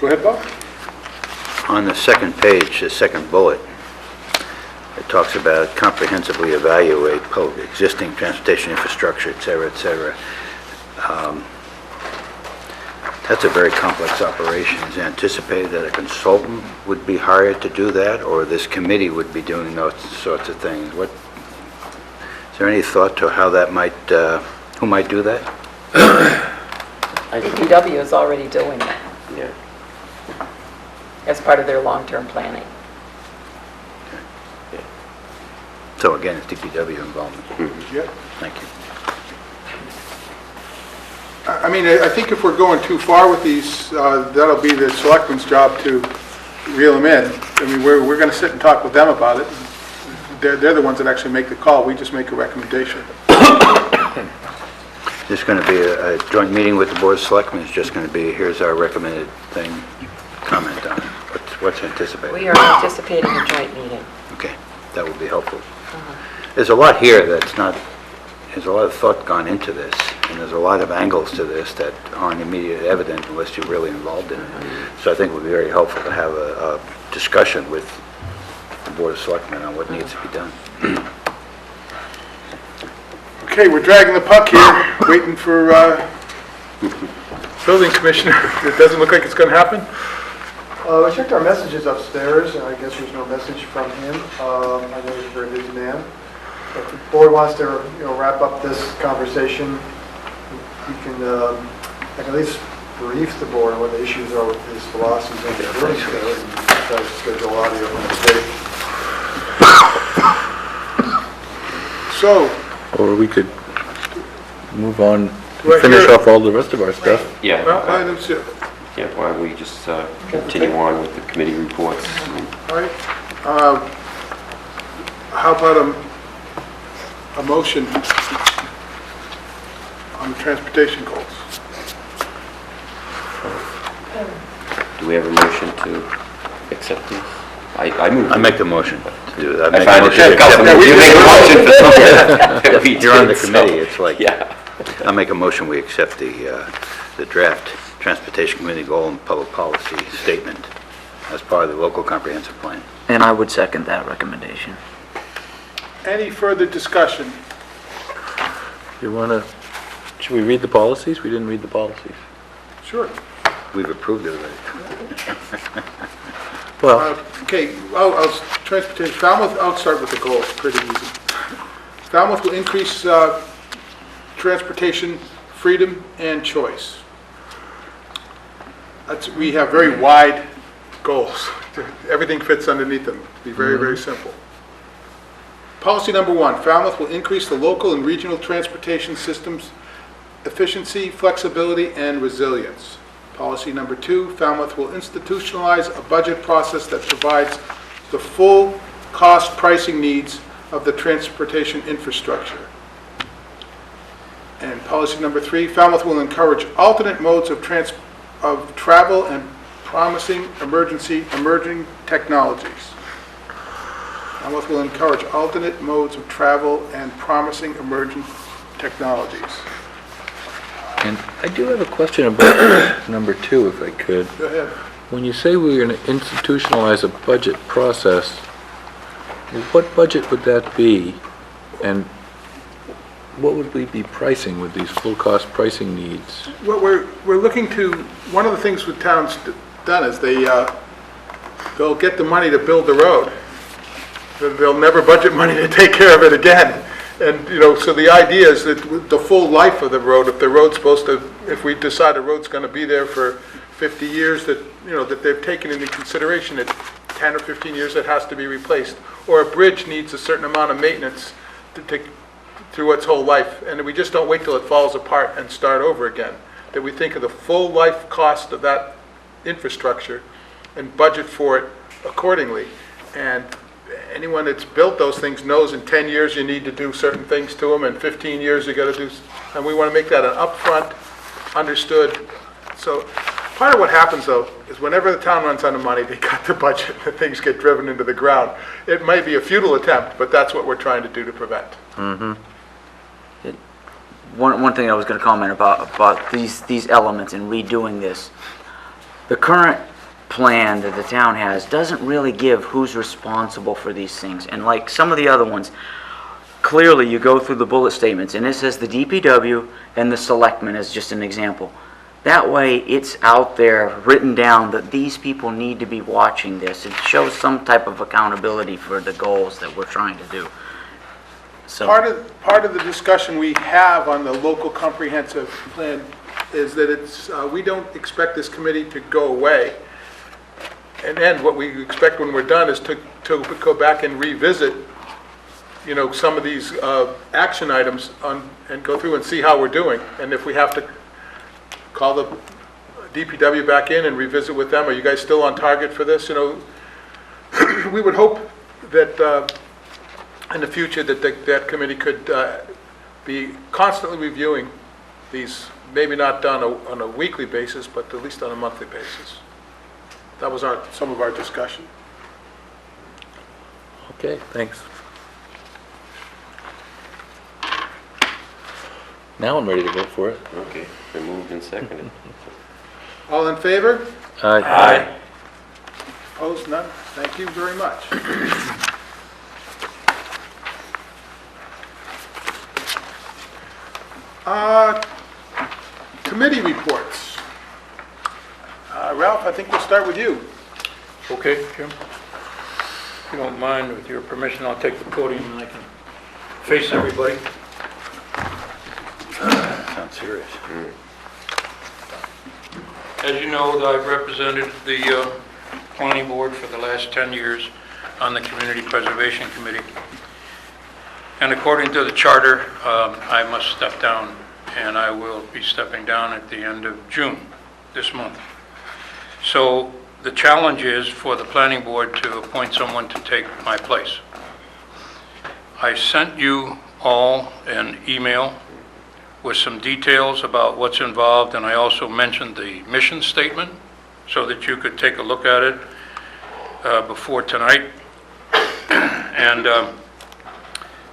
B: Go ahead, Bob.
C: On the second page, the second bullet, it talks about comprehensively evaluate existing transportation infrastructure, et cetera, et cetera. That's a very complex operation. Is it anticipated that a consultant would be hired to do that, or this committee would be doing those sorts of things? Is there any thought to how that might, who might do that?
E: DPW is already doing that
A: Yeah.
E: as part of their long-term planning.
C: So again, it's DPW involvement.
B: Yeah.
C: Thank you.
B: I mean, I think if we're going too far with these, that'll be the selectmen's job to reel them in. I mean, we're going to sit and talk with them about it. They're the ones that actually make the call. We just make a recommendation.
C: There's going to be a joint meeting with the Board of Selectmen. It's just going to be, here's our recommended thing, comment on it. What's anticipated?
E: We are anticipating a joint meeting.
C: Okay, that would be helpful. There's a lot here that's not, there's a lot of thought gone into this, and there's a lot of angles to this that aren't immediately evident unless you're really involved in it. So I think it would be very helpful to have a discussion with the Board of Selectmen on what needs to be done.
B: Okay, we're dragging the puck here, waiting for building commissioner. It doesn't look like it's going to happen.
D: I checked our messages upstairs, and I guess there's no message from him. I know he's a very busy man. If the board wants to, wrap up this conversation, we can, I can at least brief the board on what the issues are with his philosophies on the building code, and try to schedule audio on the date.
B: So,
H: Or we could move on,
B: Do I
H: finish
B: hear-
H: off all the rest of our stuff.
A: Yeah.
B: well, that's it.
A: Yeah, why don't we just continue on with the committee reports?
B: All right. How about a motion on the transportation goals?
A: Do we have a motion to accept these? I move.
C: I make the motion to do that.
A: I find it difficult.
B: Yeah, we
A: You make a motion for something that we
C: You're on the
A: did, so-
C: committee, it's like,
A: Yeah.
C: I make a motion, we accept the draft Transportation Committee Goal and Public Policy Statement as part of the local comprehensive plan.
G: And I would second that recommendation.
B: Any further discussion?
H: You want to, should we read the policies? We didn't read the policies.
B: Sure.
C: We've approved it already.
H: Well,
B: Okay, transportation, Falmouth, I'll start with the goals, pretty easy. Falmouth will increase transportation freedom and choice. We have very wide goals. Everything fits underneath them. Be very, very simple. Policy number 1, Falmouth will increase the local and regional transportation systems efficiency, flexibility, and resilience. Policy number 2, Falmouth will institutionalize a budget process that provides the full cost pricing needs of the transportation infrastructure. And policy number 3, Falmouth will encourage alternate modes of travel and promising emerging technologies. Falmouth will encourage alternate modes of travel and promising emerging technologies.
H: And I do have a question about number 2, if I could.
B: Go ahead.
H: When you say we're going to institutionalize a budget process, what budget would that be? And what would we be pricing with these full cost pricing needs?
B: What we're looking to, one of the things with towns done is they'll get the money to build the road. They'll never budget money to take care of it again. And, so the idea is that the full life of the road, if we decide a road's going to be there for 50 years, that they've taken into consideration that 10 or 15 years it has to be replaced. Or a bridge needs a certain amount of maintenance through its whole life. And we just don't wait till it falls apart and start over again. That we think of the full life cost of that infrastructure and budget for it accordingly. And anyone that's built those things knows in 10 years you need to do certain things to them, and 15 years you got to do, and we want to make that an upfront, understood. So part of what happens though is whenever the town runs out of money, they cut the budget and things get driven into the ground. It might be a futile attempt, but that's what we're trying to do to prevent.
G: One thing I was going to comment about these elements and redoing this. The current plan that the town has doesn't really give who's responsible for these things. And like some of the other ones, clearly you go through the bullet statements and it says the DPW and the selectmen as just an example. That way it's out there written down that these people need to be watching this. It shows some type of accountability for the goals that we're trying to do. So
B: Part of the discussion we have on the local comprehensive plan is that we don't expect this committee to go away. And then what we expect when we're done is to go back and revisit, some of these action items and go through and see how we're doing. And if we have to call the DPW back in and revisit with them, are you guys still on target for this? We would hope that in the future that committee could be constantly reviewing these, maybe not done on a weekly basis, but at least on a monthly basis. That was some of our discussion.
H: Okay, thanks. Now I'm ready to vote for it.
A: Okay, been moved and seconded.
B: All in favor?
H: Aye.
B: Opposed? None? Thank you very much. Committee reports. Ralph, I think we'll start with you.
F: Okay, Jim? If you don't mind, with your permission, I'll take the podium and I can face everybody.
C: Sounds serious.
F: As you know, I've represented the planning board for the last 10 years on the Community Preservation Committee. And according to the charter, I must step down, and I will be stepping down at the end of June, this month. So the challenge is for the planning board to appoint someone to take my place. I sent you all an email with some details about what's involved, and I also mentioned the mission statement so that you could take a look at it before tonight. And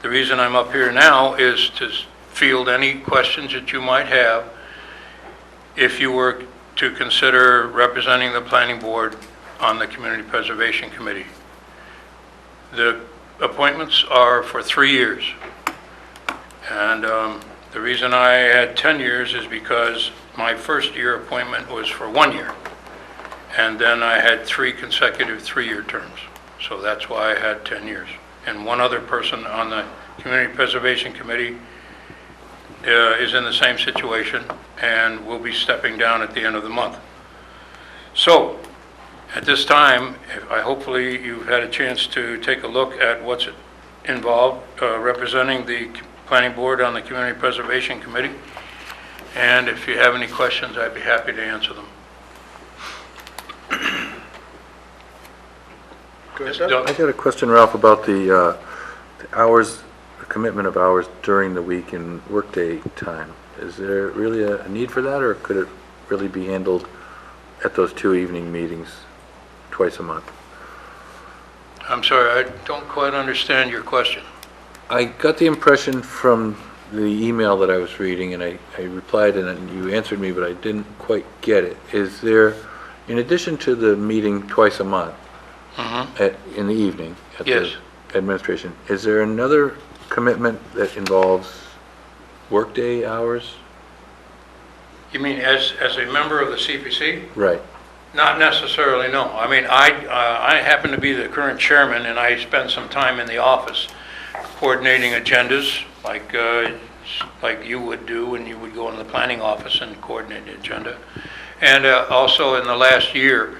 F: the reason I'm up here now is to field any questions that you might have if you were to consider representing the planning board on the Community Preservation Committee. The appointments are for 3 years. And the reason I had 10 years is because my first year appointment was for 1 year. And then I had 3 consecutive 3-year terms. So that's why I had 10 years. And one other person on the Community Preservation Committee is in the same situation and will be stepping down at the end of the month. So, at this time, hopefully you've had a chance to take a look at what's involved representing the Planning Board on the Community Preservation Committee. And if you have any questions, I'd be happy to answer them.
B: Go ahead,
F: Mr.
B: Doug.
F: Doug?
H: I got a question, Ralph, about the hours, the commitment of hours during the week and workday time. Is there really a need for that, or could it really be handled at those 2 evening meetings twice a month?
F: I'm sorry, I don't quite understand your question.
H: I got the impression from the email that I was reading, and I replied, and then you answered me, but I didn't quite get it. Is there, in addition to the meeting twice a month, in the evening at
F: Yes.
H: the administration, is there another commitment that involves workday hours?
F: You mean as a member of the CPC?
H: Right.
F: Not necessarily, no. I mean, I happen to be the current chairman, and I spend some time in the office coordinating agendas, like you would do when you would go in the planning office and coordinate the agenda. And also in the last year,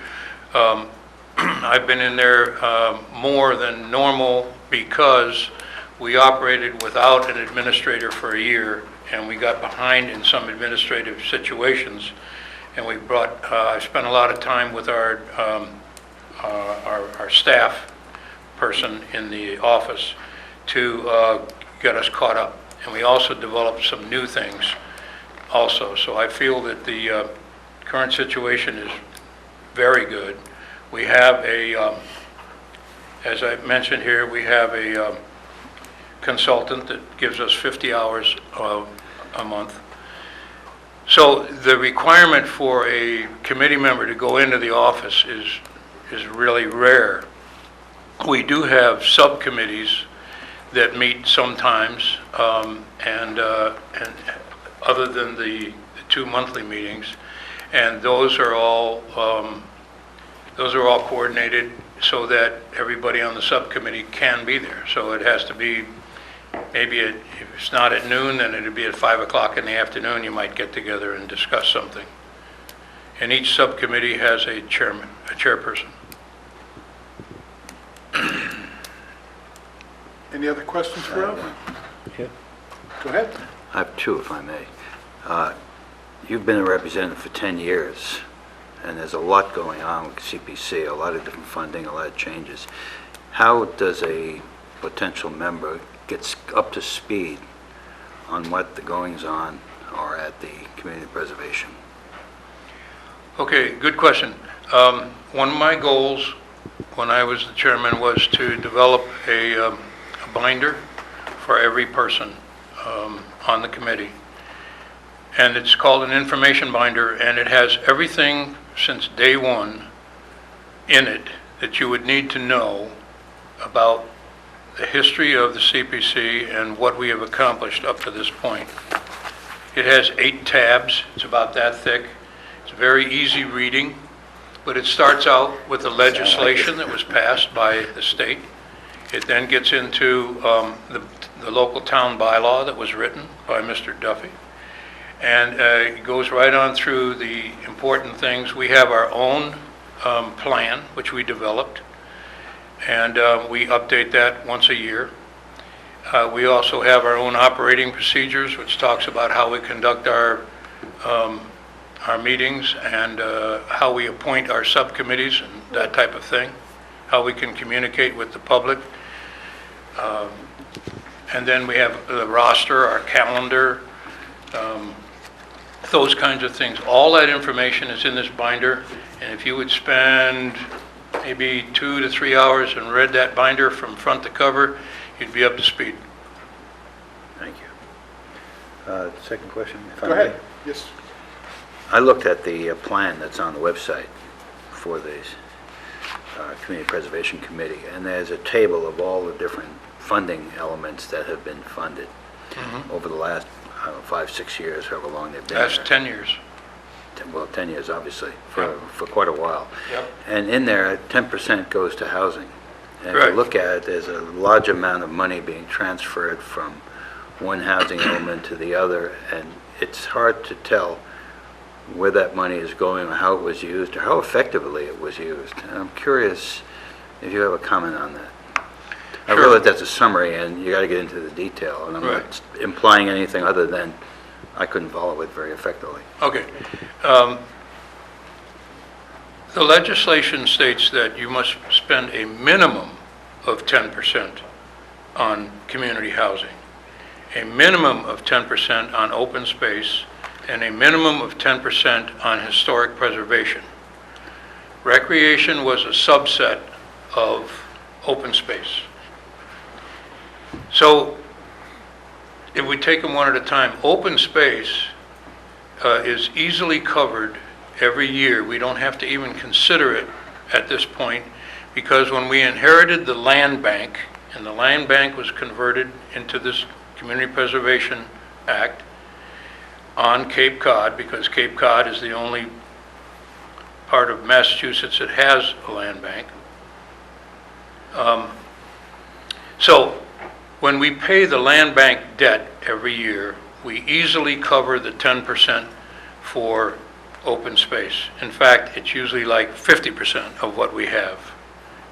F: I've been in there more than normal because we operated without an administrator for a year, and we got behind in some administrative situations. And we I spent a lot of time with our staff person in the office to get us caught up. And we also developed some new things also. So I feel that the current situation is very good. We have as I mentioned here, we have a consultant that gives us 50 hours a month. So the requirement for a committee member to go into the office is really rare. We do have subcommittees that meet sometimes, and other than the 2 monthly meetings, and those are all coordinated so that everybody on the subcommittee can be there. So it has to be, maybe if it's not at noon, then it'd be at 5 o'clock in the afternoon. You might get together and discuss something. And each subcommittee has a chairman, a chairperson.
B: Any other questions for Ralph?
H: Yeah.
B: Go ahead.
C: I have two, if I may. You've been a representative for 10 years, and there's a lot going on with CPC, a lot of different funding, a lot of changes. How does a potential member get up to speed on what the goings-on are at the community preservation?
F: Okay, good question. One of my goals when I was the chairman was to develop a binder for every person on the committee. And it's called an information binder, and it has everything since day one in it that you would need to know about the history of the CPC and what we have accomplished up to this point. It has 8 tabs. It's about that thick. It's very easy reading, but it starts out with the legislation that was passed by the state. It then gets into the local town bylaw that was written by Mr. Duffy. And it goes right on through the important things. We have our own plan, which we developed, and we update that once a year. We also have our own operating procedures, which talks about how we conduct our meetings and how we appoint our subcommittees and that type of thing, how we can communicate with the public. And then we have the roster, our calendar, those kinds of things. All that information is in this binder, and if you would spend maybe 2 to 3 hours and read that binder from front to cover, you'd be up to speed.
C: Thank you. Second question, if I
B: Go
C: may.
B: ahead. Yes.
C: I looked at the plan that's on the website for the Community Preservation Committee, and there's a table of all the different funding elements that have been funded over the last, I don't know, 5, 6 years, however long they've been
F: That's
C: there.
F: 10 years.
C: Well, 10 years, obviously, for quite a while.
F: Yep.
C: And in there, 10% goes to housing. And if
F: Right.
C: you look at it, there's a large amount of money being transferred from one housing element to the other, and it's hard to tell where that money is going or how it was used or how effectively it was used. And I'm curious if you have a comment on that. I
F: Sure.
C: realize that's a summary and you got to get into the detail, and I'm
F: Right.
C: not implying anything other than I couldn't follow it very effectively.
F: Okay. The legislation states that you must spend a minimum of 10% on community housing, a minimum of 10% on open space, and a minimum of 10% on historic preservation. Recreation was a subset of open space. So if we take them one at a time, open space is easily covered every year. We don't have to even consider it at this point, because when we inherited the land bank, and the land bank was converted into this Community Preservation Act on Cape Cod, because Cape Cod is the only part of Massachusetts that has a land bank. So when we pay the land bank debt every year, we easily cover the 10% for open space. In fact, it's usually like 50% of what we have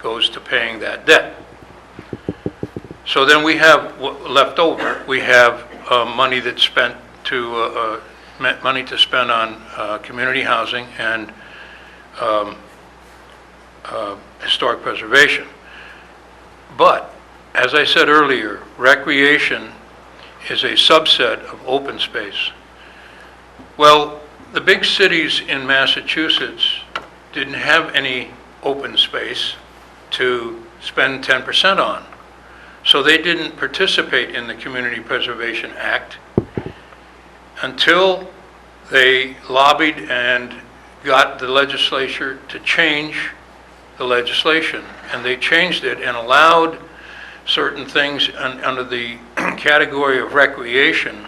F: goes to paying that debt. So then we have left over. We have money that's spent to money to spend on community housing and historic preservation. But as I said earlier, recreation is a subset of open space. Well, the big cities in Massachusetts didn't have any open space to spend 10% on. So they didn't participate in the Community Preservation Act until they lobbied and got the legislature to change the legislation. And they changed it and allowed certain things under the category of recreation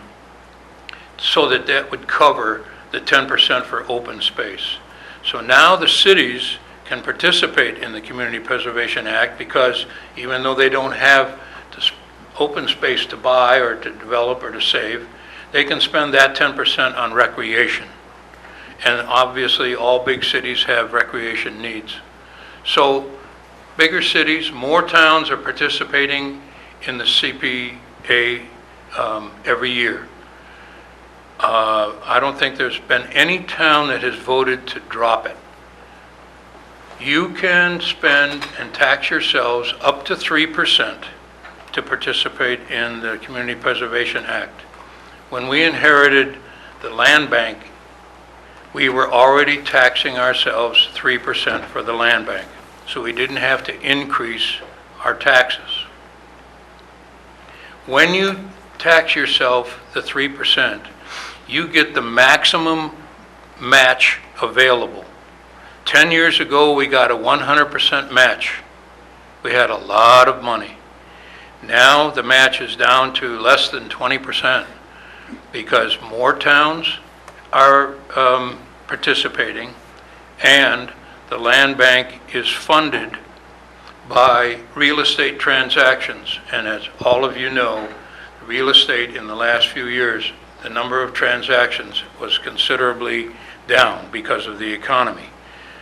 F: so that that would cover the 10% for open space. So now the cities can participate in the Community Preservation Act because even though they don't have the open space to buy or to develop or to save, they can spend that 10% on recreation. And obviously all big cities have recreation needs. So bigger cities, more towns are participating in the CPA every year. I don't think there's been any town that has voted to drop it. You can spend and tax yourselves up to 3% to participate in the Community Preservation Act. When we inherited the land bank, we were already taxing ourselves 3% for the land bank. So we didn't have to increase our taxes. When you tax yourself the 3%, you get the maximum match available. 10 years ago, we got a 100% match. We had a lot of money. Now the match is down to less than 20% because more towns are participating, and the land bank is funded by real estate transactions. And as all of you know, real estate in the last few years, the number of transactions was considerably down because of the economy.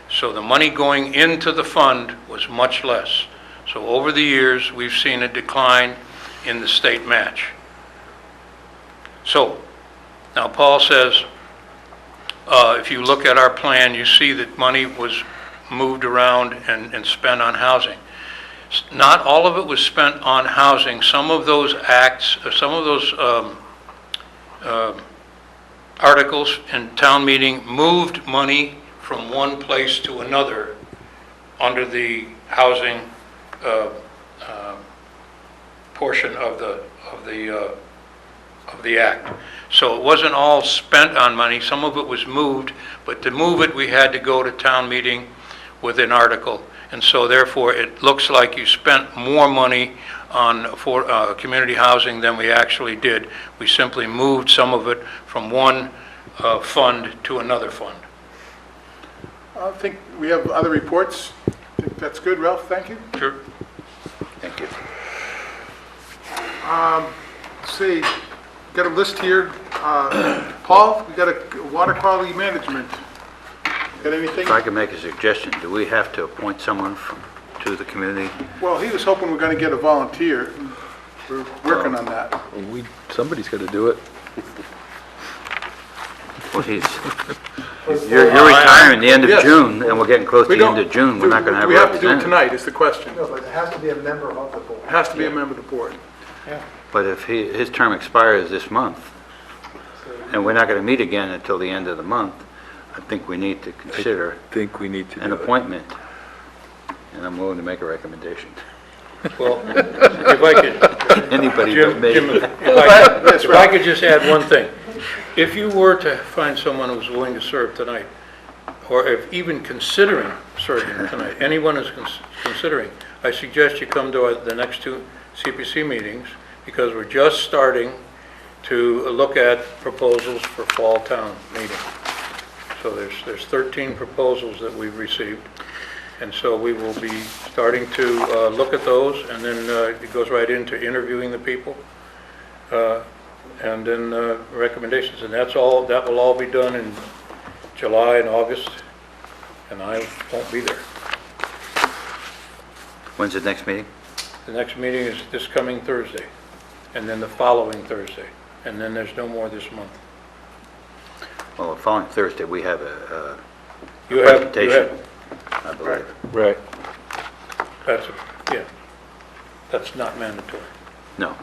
F: So the money going into the fund was much less. So over the years, we've seen a decline in the state match. So now Paul says, if you look at our plan, you see that money was moved around and spent on housing. Not all of it was spent on housing. Some of those acts, some of those articles in town meeting moved money from one place to another under the housing portion of the act. So it wasn't all spent on money. Some of it was moved, but to move it, we had to go to town meeting with an article. And so therefore, it looks like you spent more money on community housing than we actually did. We simply moved some of it from one fund to another fund.
B: I think we have other reports. I think that's good, Ralph, thank you.
F: Sure.
C: Thank you.
B: Let's see, got a list here. Paul, we got a water quality management. Got anything?
C: If I could make a suggestion, do we have to appoint someone to the community?
B: Well, he was hoping we're going to get a volunteer. We're working on that.
H: Somebody's got to do it.
C: Well, you're retiring the end of
B: Yes.
C: June, and we're getting close to
B: We
C: the end
B: don't-
C: of June. We're not going to have
B: We
C: a
B: have to do it
C: representative.
B: tonight, is the question.
D: No, but it has to be a member of the board.
B: It has to be a member of the board.
C: But if his term expires this month, and we're not going to meet again until the end of the month, I think we need to consider
H: Think we need to
C: an
H: do it.
C: appointment. And I'm willing to make a recommendation.
F: Well, if I could,
C: Anybody
F: Jim,
C: but me.
F: if I could just add one thing. If you were to find someone who's willing to serve tonight, or if even considering serving tonight, anyone is considering, I suggest you come to the next two CPC meetings, because we're just starting to look at proposals for fall town meeting. So there's 13 proposals that we've received, and so we will be starting to look at those, and then it goes right into interviewing the people, and then recommendations, and that will all be done in July and August, and I won't be there.
C: When's the next meeting?
F: The next meeting is this coming Thursday, and then the following Thursday, and then there's no more this month.
C: Well, the following Thursday, we have a
F: You have,
C: presentation, I believe.
H: Right.
F: that's not mandatory.
C: No.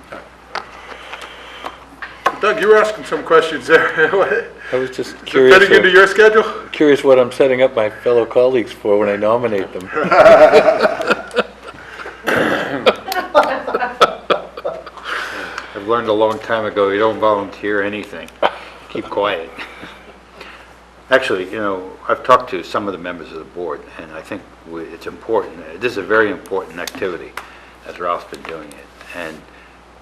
B: Doug, you were asking some questions there. What-
H: I was just
B: Is it
H: curious,
B: fitting into your schedule?
H: curious what I'm setting up my fellow colleagues for when I nominate them.
C: I've learned a long time ago, you don't volunteer anything. Keep quiet. Actually, I've talked to some of the members of the board, and I think it's important. This is a very important activity, as Ralph's been doing it. And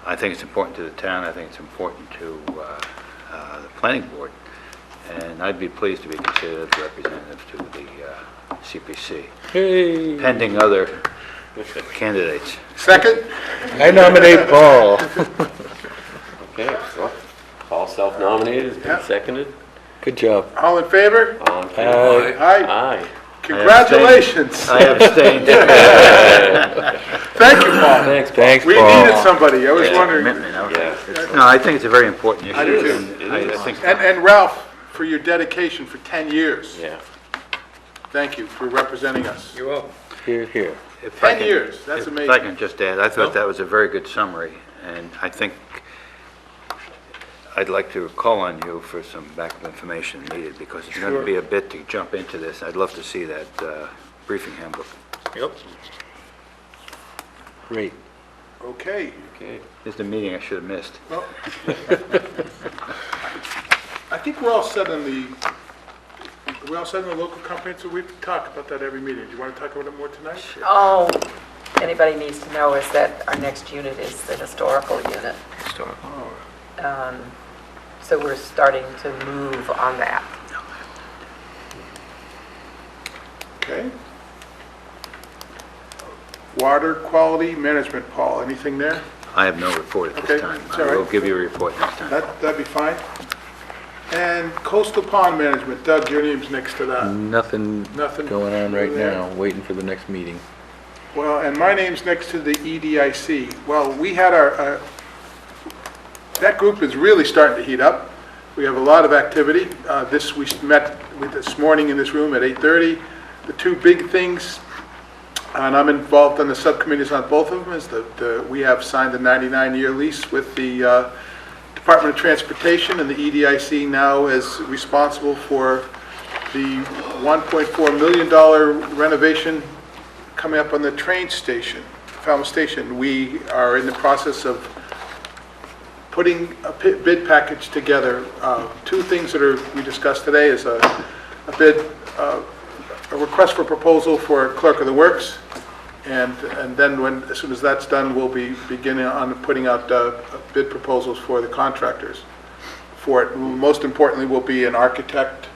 C: I think it's important to the town. I think it's important to the planning board. And I'd be pleased to be considered as representative to the CPC,
H: Hey,
C: pending other candidates.
B: Second?
H: I nominate Paul.
A: Okay, well, Paul self-nominated, has
B: Yeah.
A: been seconded.
H: Good job.
B: All in favor?
A: All in favor?
B: Aye.
A: Aye.
B: Congratulations.
C: I abstained.
B: Thank you, Paul.
H: Thanks,
B: We
H: Paul.
B: needed somebody. I was
A: Yeah.
B: wondering.
C: Commitment, okay.
A: Yeah.
C: No, I think it's a very important issue.
B: I do too.
C: and I think
B: And Ralph, for your dedication for 10 years.
A: Yeah.
B: Thank you for representing us.
F: You're welcome.
H: Here, here.
C: if I
B: 10
C: can-
B: years, that's
C: If I
B: amazing.
C: can just add, I thought that was a very good summary, and I think I'd like to call on you for some backup information needed, because it's going to
F: Sure.
C: be a bit to jump into this. I'd love to see that briefing handbook.
F: Yep.
H: Great.
B: Okay.
A: Okay.
C: This is the meeting I should have missed.
B: Well, I think we're all set on the local comprehensive. We talk about that every meeting. Do you want to talk about it more tonight?
E: All anybody needs to know is that our next unit is the historical unit. So we're starting to move on that.
B: Okay. Water quality management, Paul, anything there?
C: I have no report at
B: Okay,
C: this time.
B: it's
C: I
B: all right.
C: will give you a report next time.
B: That'd be fine. And coastal pond management, Doug, your name's next to that.
H: Nothing
B: Nothing
H: going on right
B: there.
H: now, waiting for the next meeting.
B: Well, and my name's next to the EDIC. Well, we had that group is really starting to heat up. We have a lot of activity. We met this morning in this room at 8:30. The two big things, and I'm involved in the subcommittees on both of them, is that we have signed a 99-year lease with the Department of Transportation, and the EDIC now is responsible for the $1.4 million renovation coming up on the train station, Falmouth Station. We are in the process of putting a bid package together. Two things that we discussed today is a request for proposal for clerk of the works, and then as soon as that's done, we'll be beginning on putting out bid proposals for the contractors for it. Most importantly, will be an architect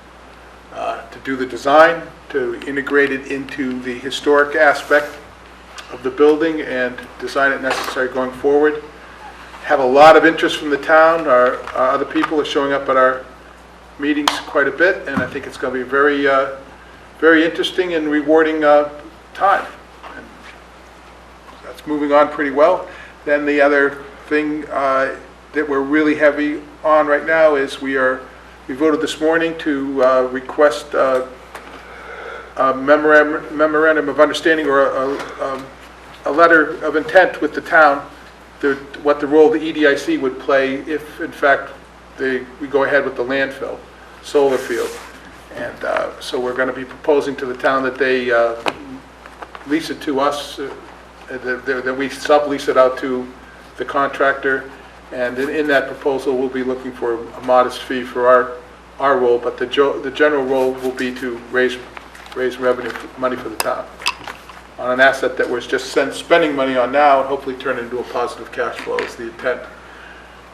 B: to do the design, to integrate it into the historic aspect of the building and design it necessary going forward. have a lot of interest from the town. Our other people are showing up at our meetings quite a bit, and I think it's going to be very, very interesting and rewarding time. And that's moving on pretty well. Then the other thing that we're really heavy on right now is we voted this morning to request a memorandum of understanding or a letter of intent with the town, what the role the EDIC would play if, in fact, we go ahead with the landfill solar field. And so we're going to be proposing to the town that they lease it to us, that we sublease it out to the contractor. And in that proposal, we'll be looking for a modest fee for our role, but the general role will be to raise revenue, money for the town on an asset that we're just spending money on now and hopefully turn into a positive cash flow is the intent.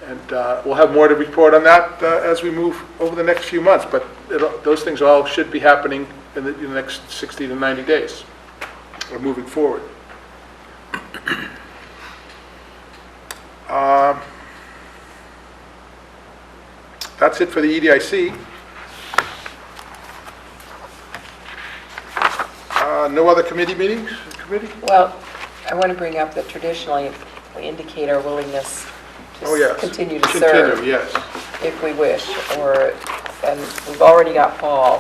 B: And we'll have more to report on that as we move over the next few months, but those things all should be happening in the next 60 to 90 days. We're moving forward. That's it for the EDIC. No other committee meetings?
E: Well, I want to bring up that traditionally we indicate our willingness
B: Oh,
E: to
B: yes.
E: continue to serve
B: Continue, yes.
E: if we wish, and we've already got Paul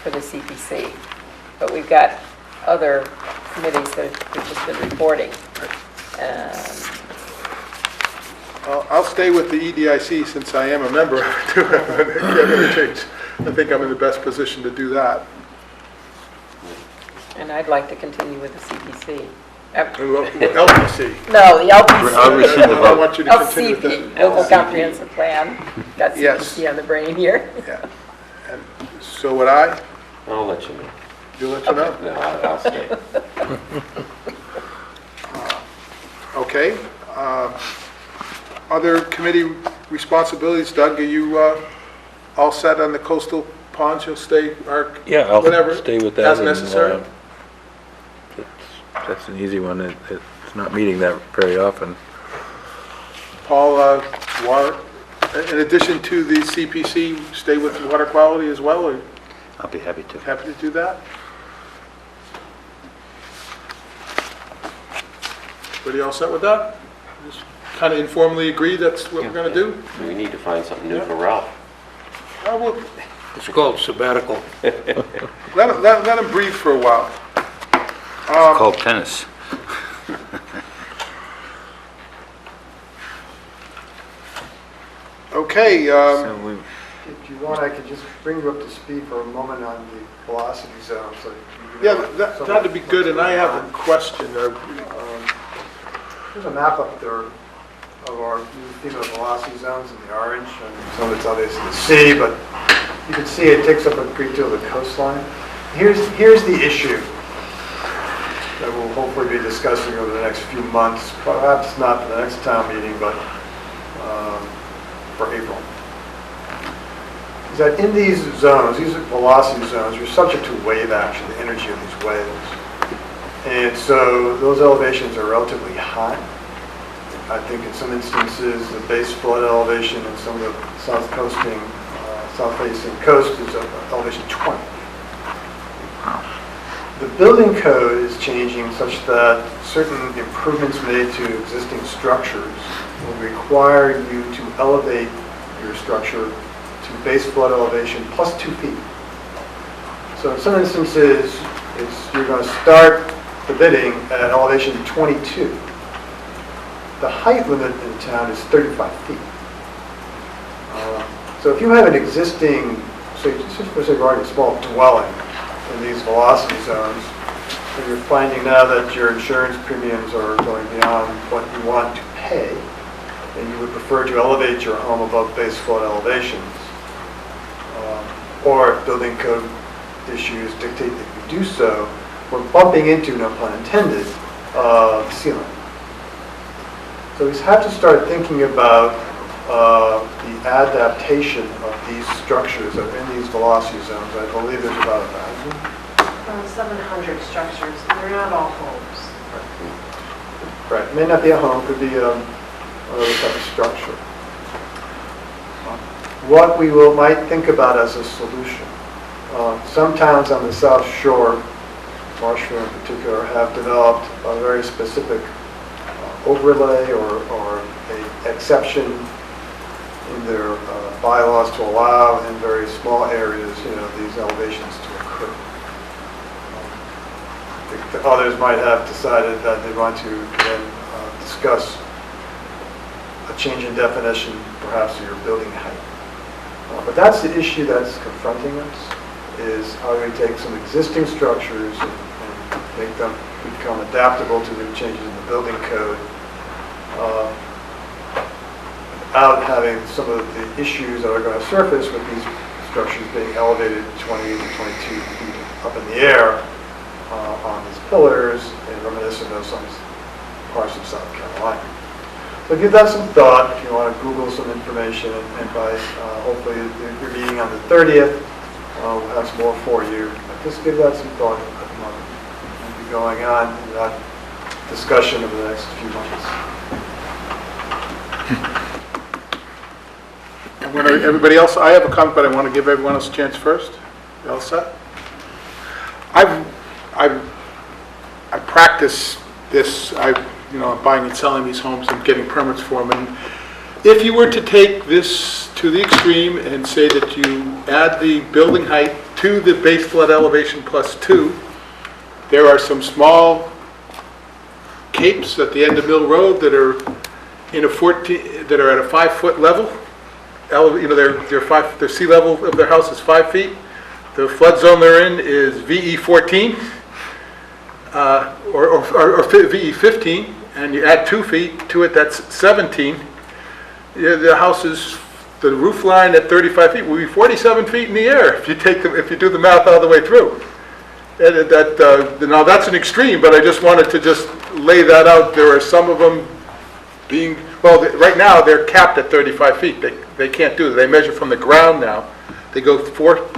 E: for the CPC, but we've got other committees that have just been reporting.
B: I'll stay with the EDIC since I am a member of it, too. I think I'm in the best position to do that.
E: And I'd like to continue with the CPC.
B: LPC.
E: No, the LPC.
C: I'll rescind the
B: I
C: vote.
B: want you to continue with
E: LCP,
B: that.
E: Local Comprehensive Plan. Got
B: Yes.
E: CPC on the brain here.
B: Yeah. And so would I?
A: I'll let you know.
B: You'll let you know?
A: No, I'll stay.
B: Okay. Other committee responsibilities, Doug, are you all set on the coastal ponds? You'll stay, or
H: Yeah, I'll
B: whatever,
H: stay with that.
B: as
H: and,
B: necessary?
H: That's an easy one. It's not meeting that very often.
B: Paul, in addition to the CPC, stay with water quality as well, or
C: I'll be happy to.
B: happy to do that? Everybody all set with that? Just kind of informally agree that's what we're going to do?
A: We need to find something new for Ralph.
B: Well,
F: It's called sabbatical.
B: let him breathe for a while.
C: It's called tennis.
B: Okay,
D: If you want, I could just bring you up to speed for a moment on the velocity zone, so you can
B: yeah,
D: know
B: that'd be good, and I have a question.
D: There's a map up there of our new velocity zones in the orange, and some of it's obviously the sea, but you can see it takes up a great deal of the coastline. Here's the issue that we'll hopefully be discussing over the next few months, perhaps not for the next town meeting, but for April. Is that in these zones, these velocity zones, you're subject to wave action, the energy of these waves. And so those elevations are relatively high. I think in some instances, the base flood elevation in some of the south-facing coast is elevation 20. The building code is changing such that certain improvements made to existing structures will require you to elevate your structure to base flood elevation plus 2 feet. So in some instances, you're going to start the bidding at elevation 22. The height limit in town is 35 feet. So if you have an existing, say a small dwelling in these velocity zones, and you're finding now that your insurance premiums are going beyond what you want to pay, and you would prefer to elevate your home above base flood elevations, or if building code issues dictate that you do so, we're bumping into, no pun intended, the ceiling. So we have to start thinking about the adaptation of these structures that are in these velocity zones. I believe there's about 1,000.
I: 700 structures, and they're not all homes.
D: Right, may not be a home, could be another type of structure. What we might think about as a solution. Some towns on the South Shore, Marshfield in particular, have developed a very specific overlay or a exception in their bylaws to allow in very small areas, these elevations to occur. Others might have decided that they want to then discuss a change in definition, perhaps of your building height. But that's the issue that's confronting us, is how do we take some existing structures and make them become adaptable to new changes in the building code without having some of the issues that are going to surface with these structures being elevated 28 to 22 feet up in the air on these pillars and reminiscent of some parts of South Carolina. So give that some thought if you want to Google some information, and by hopefully your meeting on the 30th, we'll have some more for you. But just give that some thought at the moment. We'll be going on in that discussion over the next few months.
B: Everybody else, I have a comment, but I want to give everyone else a chance first. You all set? I practice this. I'm buying and selling these homes and getting permits for them. And if you were to take this to the extreme and say that you add the building height to the base flood elevation +2, there are some small capes at the end of Mill Road that are that are at a 5-foot level. Their sea level of their house is 5 feet. The flood zone they're in is VE 14 or VE 15, and you add 2 feet to it, that's 17. The house is, the roof line at 35 feet will be 47 feet in the air if you do the math all the way through. And now that's an extreme, but I just wanted to just lay that out. There are some of them being, right now they're capped at 35 feet. They can't do it. They measure from the ground now. They go four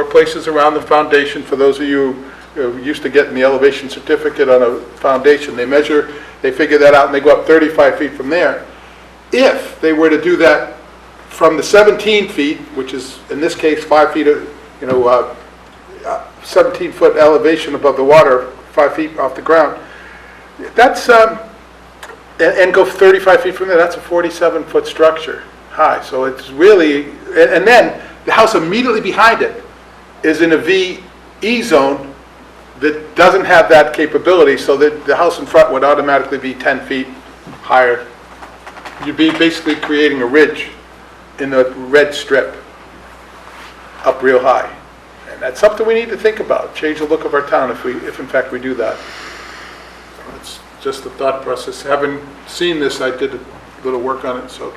B: places around the foundation. For those of you who used to getting the elevation certificate on a foundation, they measure, they figure that out, and they go up 35 feet from there. If they were to do that from the 17 feet, which is in this case 5 feet, 17-foot elevation above the water, 5 feet off the ground, that's and go 35 feet from there, that's a 47-foot structure high. So it's really, and then the house immediately behind it is in a VE zone that doesn't have that capability, so that the house in front would automatically be 10 feet higher. You'd be basically creating a ridge in the red strip up real high. And that's something we need to think about, change the look of our town if in fact we do that. It's just the thought process. Having seen this, I did a little work on it, so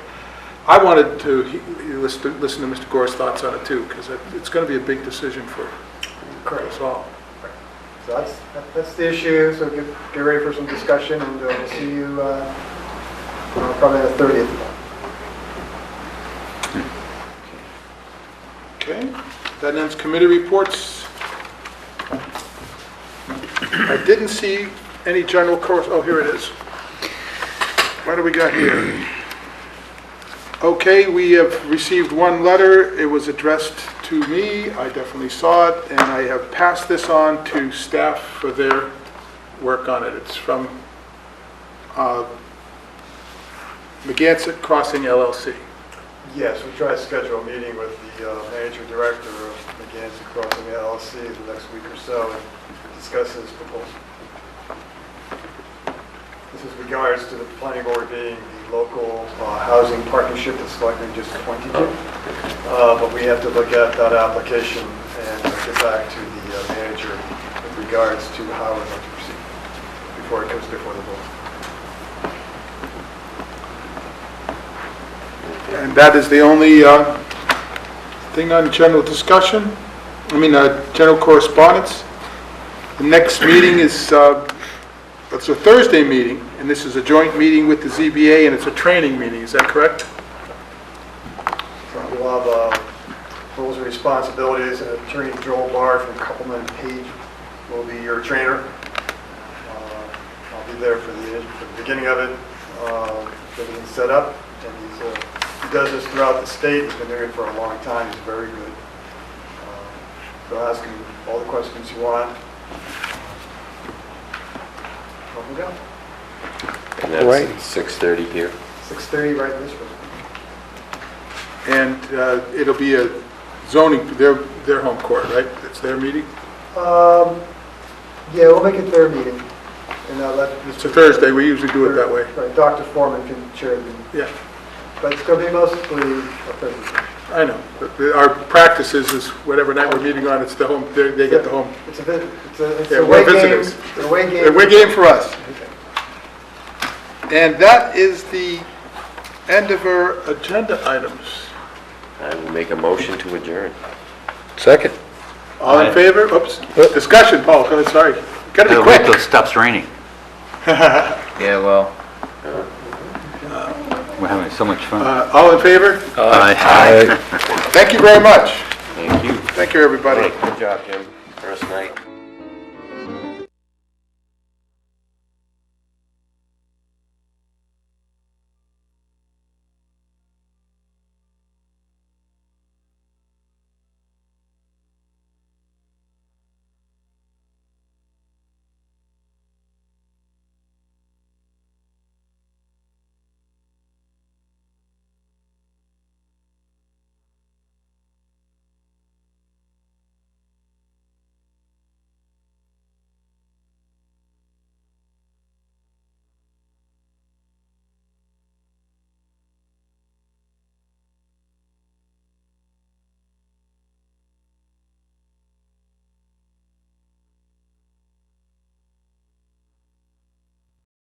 B: I wanted to listen to Mr. Gore's thoughts on it too, because it's going to be a big decision for us all.
D: So that's the issue, so get ready for some discussion, and we'll see you probably on the 30th.
B: Okay, that ends committee reports. I didn't see any general course, oh, here it is. What do we got here? Okay, we have received one letter. It was addressed to me. I definitely saw it, and I have passed this on to staff for their work on it. It's from McGansett Crossing LLC.
D: Yes, we try to schedule a meeting with the manager director of McGansett Crossing LLC the next week or so and discuss his proposal. This is regards to the planning board being the local housing partnership that's likely just appointed to. But we have to look at that application and get back to the manager with regards to how we're going to proceed before it comes before the board.
B: And that is the only thing on general discussion. General correspondence. The next meeting is, it's a Thursday meeting, and this is a joint meeting with the ZBA, and it's a training meeting. Is that correct?
D: We'll have roles and responsibilities, and Attorney Joel Barr from Coupleman Page will be your trainer. I'll be there for the beginning of it. everything's set up, and he does this throughout the state. He's been doing it for a long time. He's very good. So ask him all the questions you want. Off we go.
A: And that's
F: Right.
A: at 6:30 here.
D: 6:30 right in this room.
B: And it'll be a zoning, their home court, right? It's their meeting?
D: Yeah, we'll make it their meeting, and let
B: It's a Thursday, we usually do it that way.
D: Right, Dr. Foreman can chair the meeting,
B: Yeah,
D: but it's going to be mostly a presentation.
B: I know. But our practice is whatever night we're meeting on, it's the home, they get the home.
D: It's a
B: Yeah,
D: away
B: we're
D: game.
B: visitors.
D: It's an away game.
B: They're away game for us. And that is the end of our agenda items.
A: I will make a motion to adjourn.
F: Second.
B: All in favor? Oops, discussion, Paul, go ahead, sorry. Gotta be
C: Wait till
B: quick.
C: it stops raining.
G: Yeah, well.
C: We're having so much fun.
B: All in favor?
C: Aye.
B: Thank you very much.
A: Thank you.
B: Thank you, everybody.
A: Good job, Jim. First night.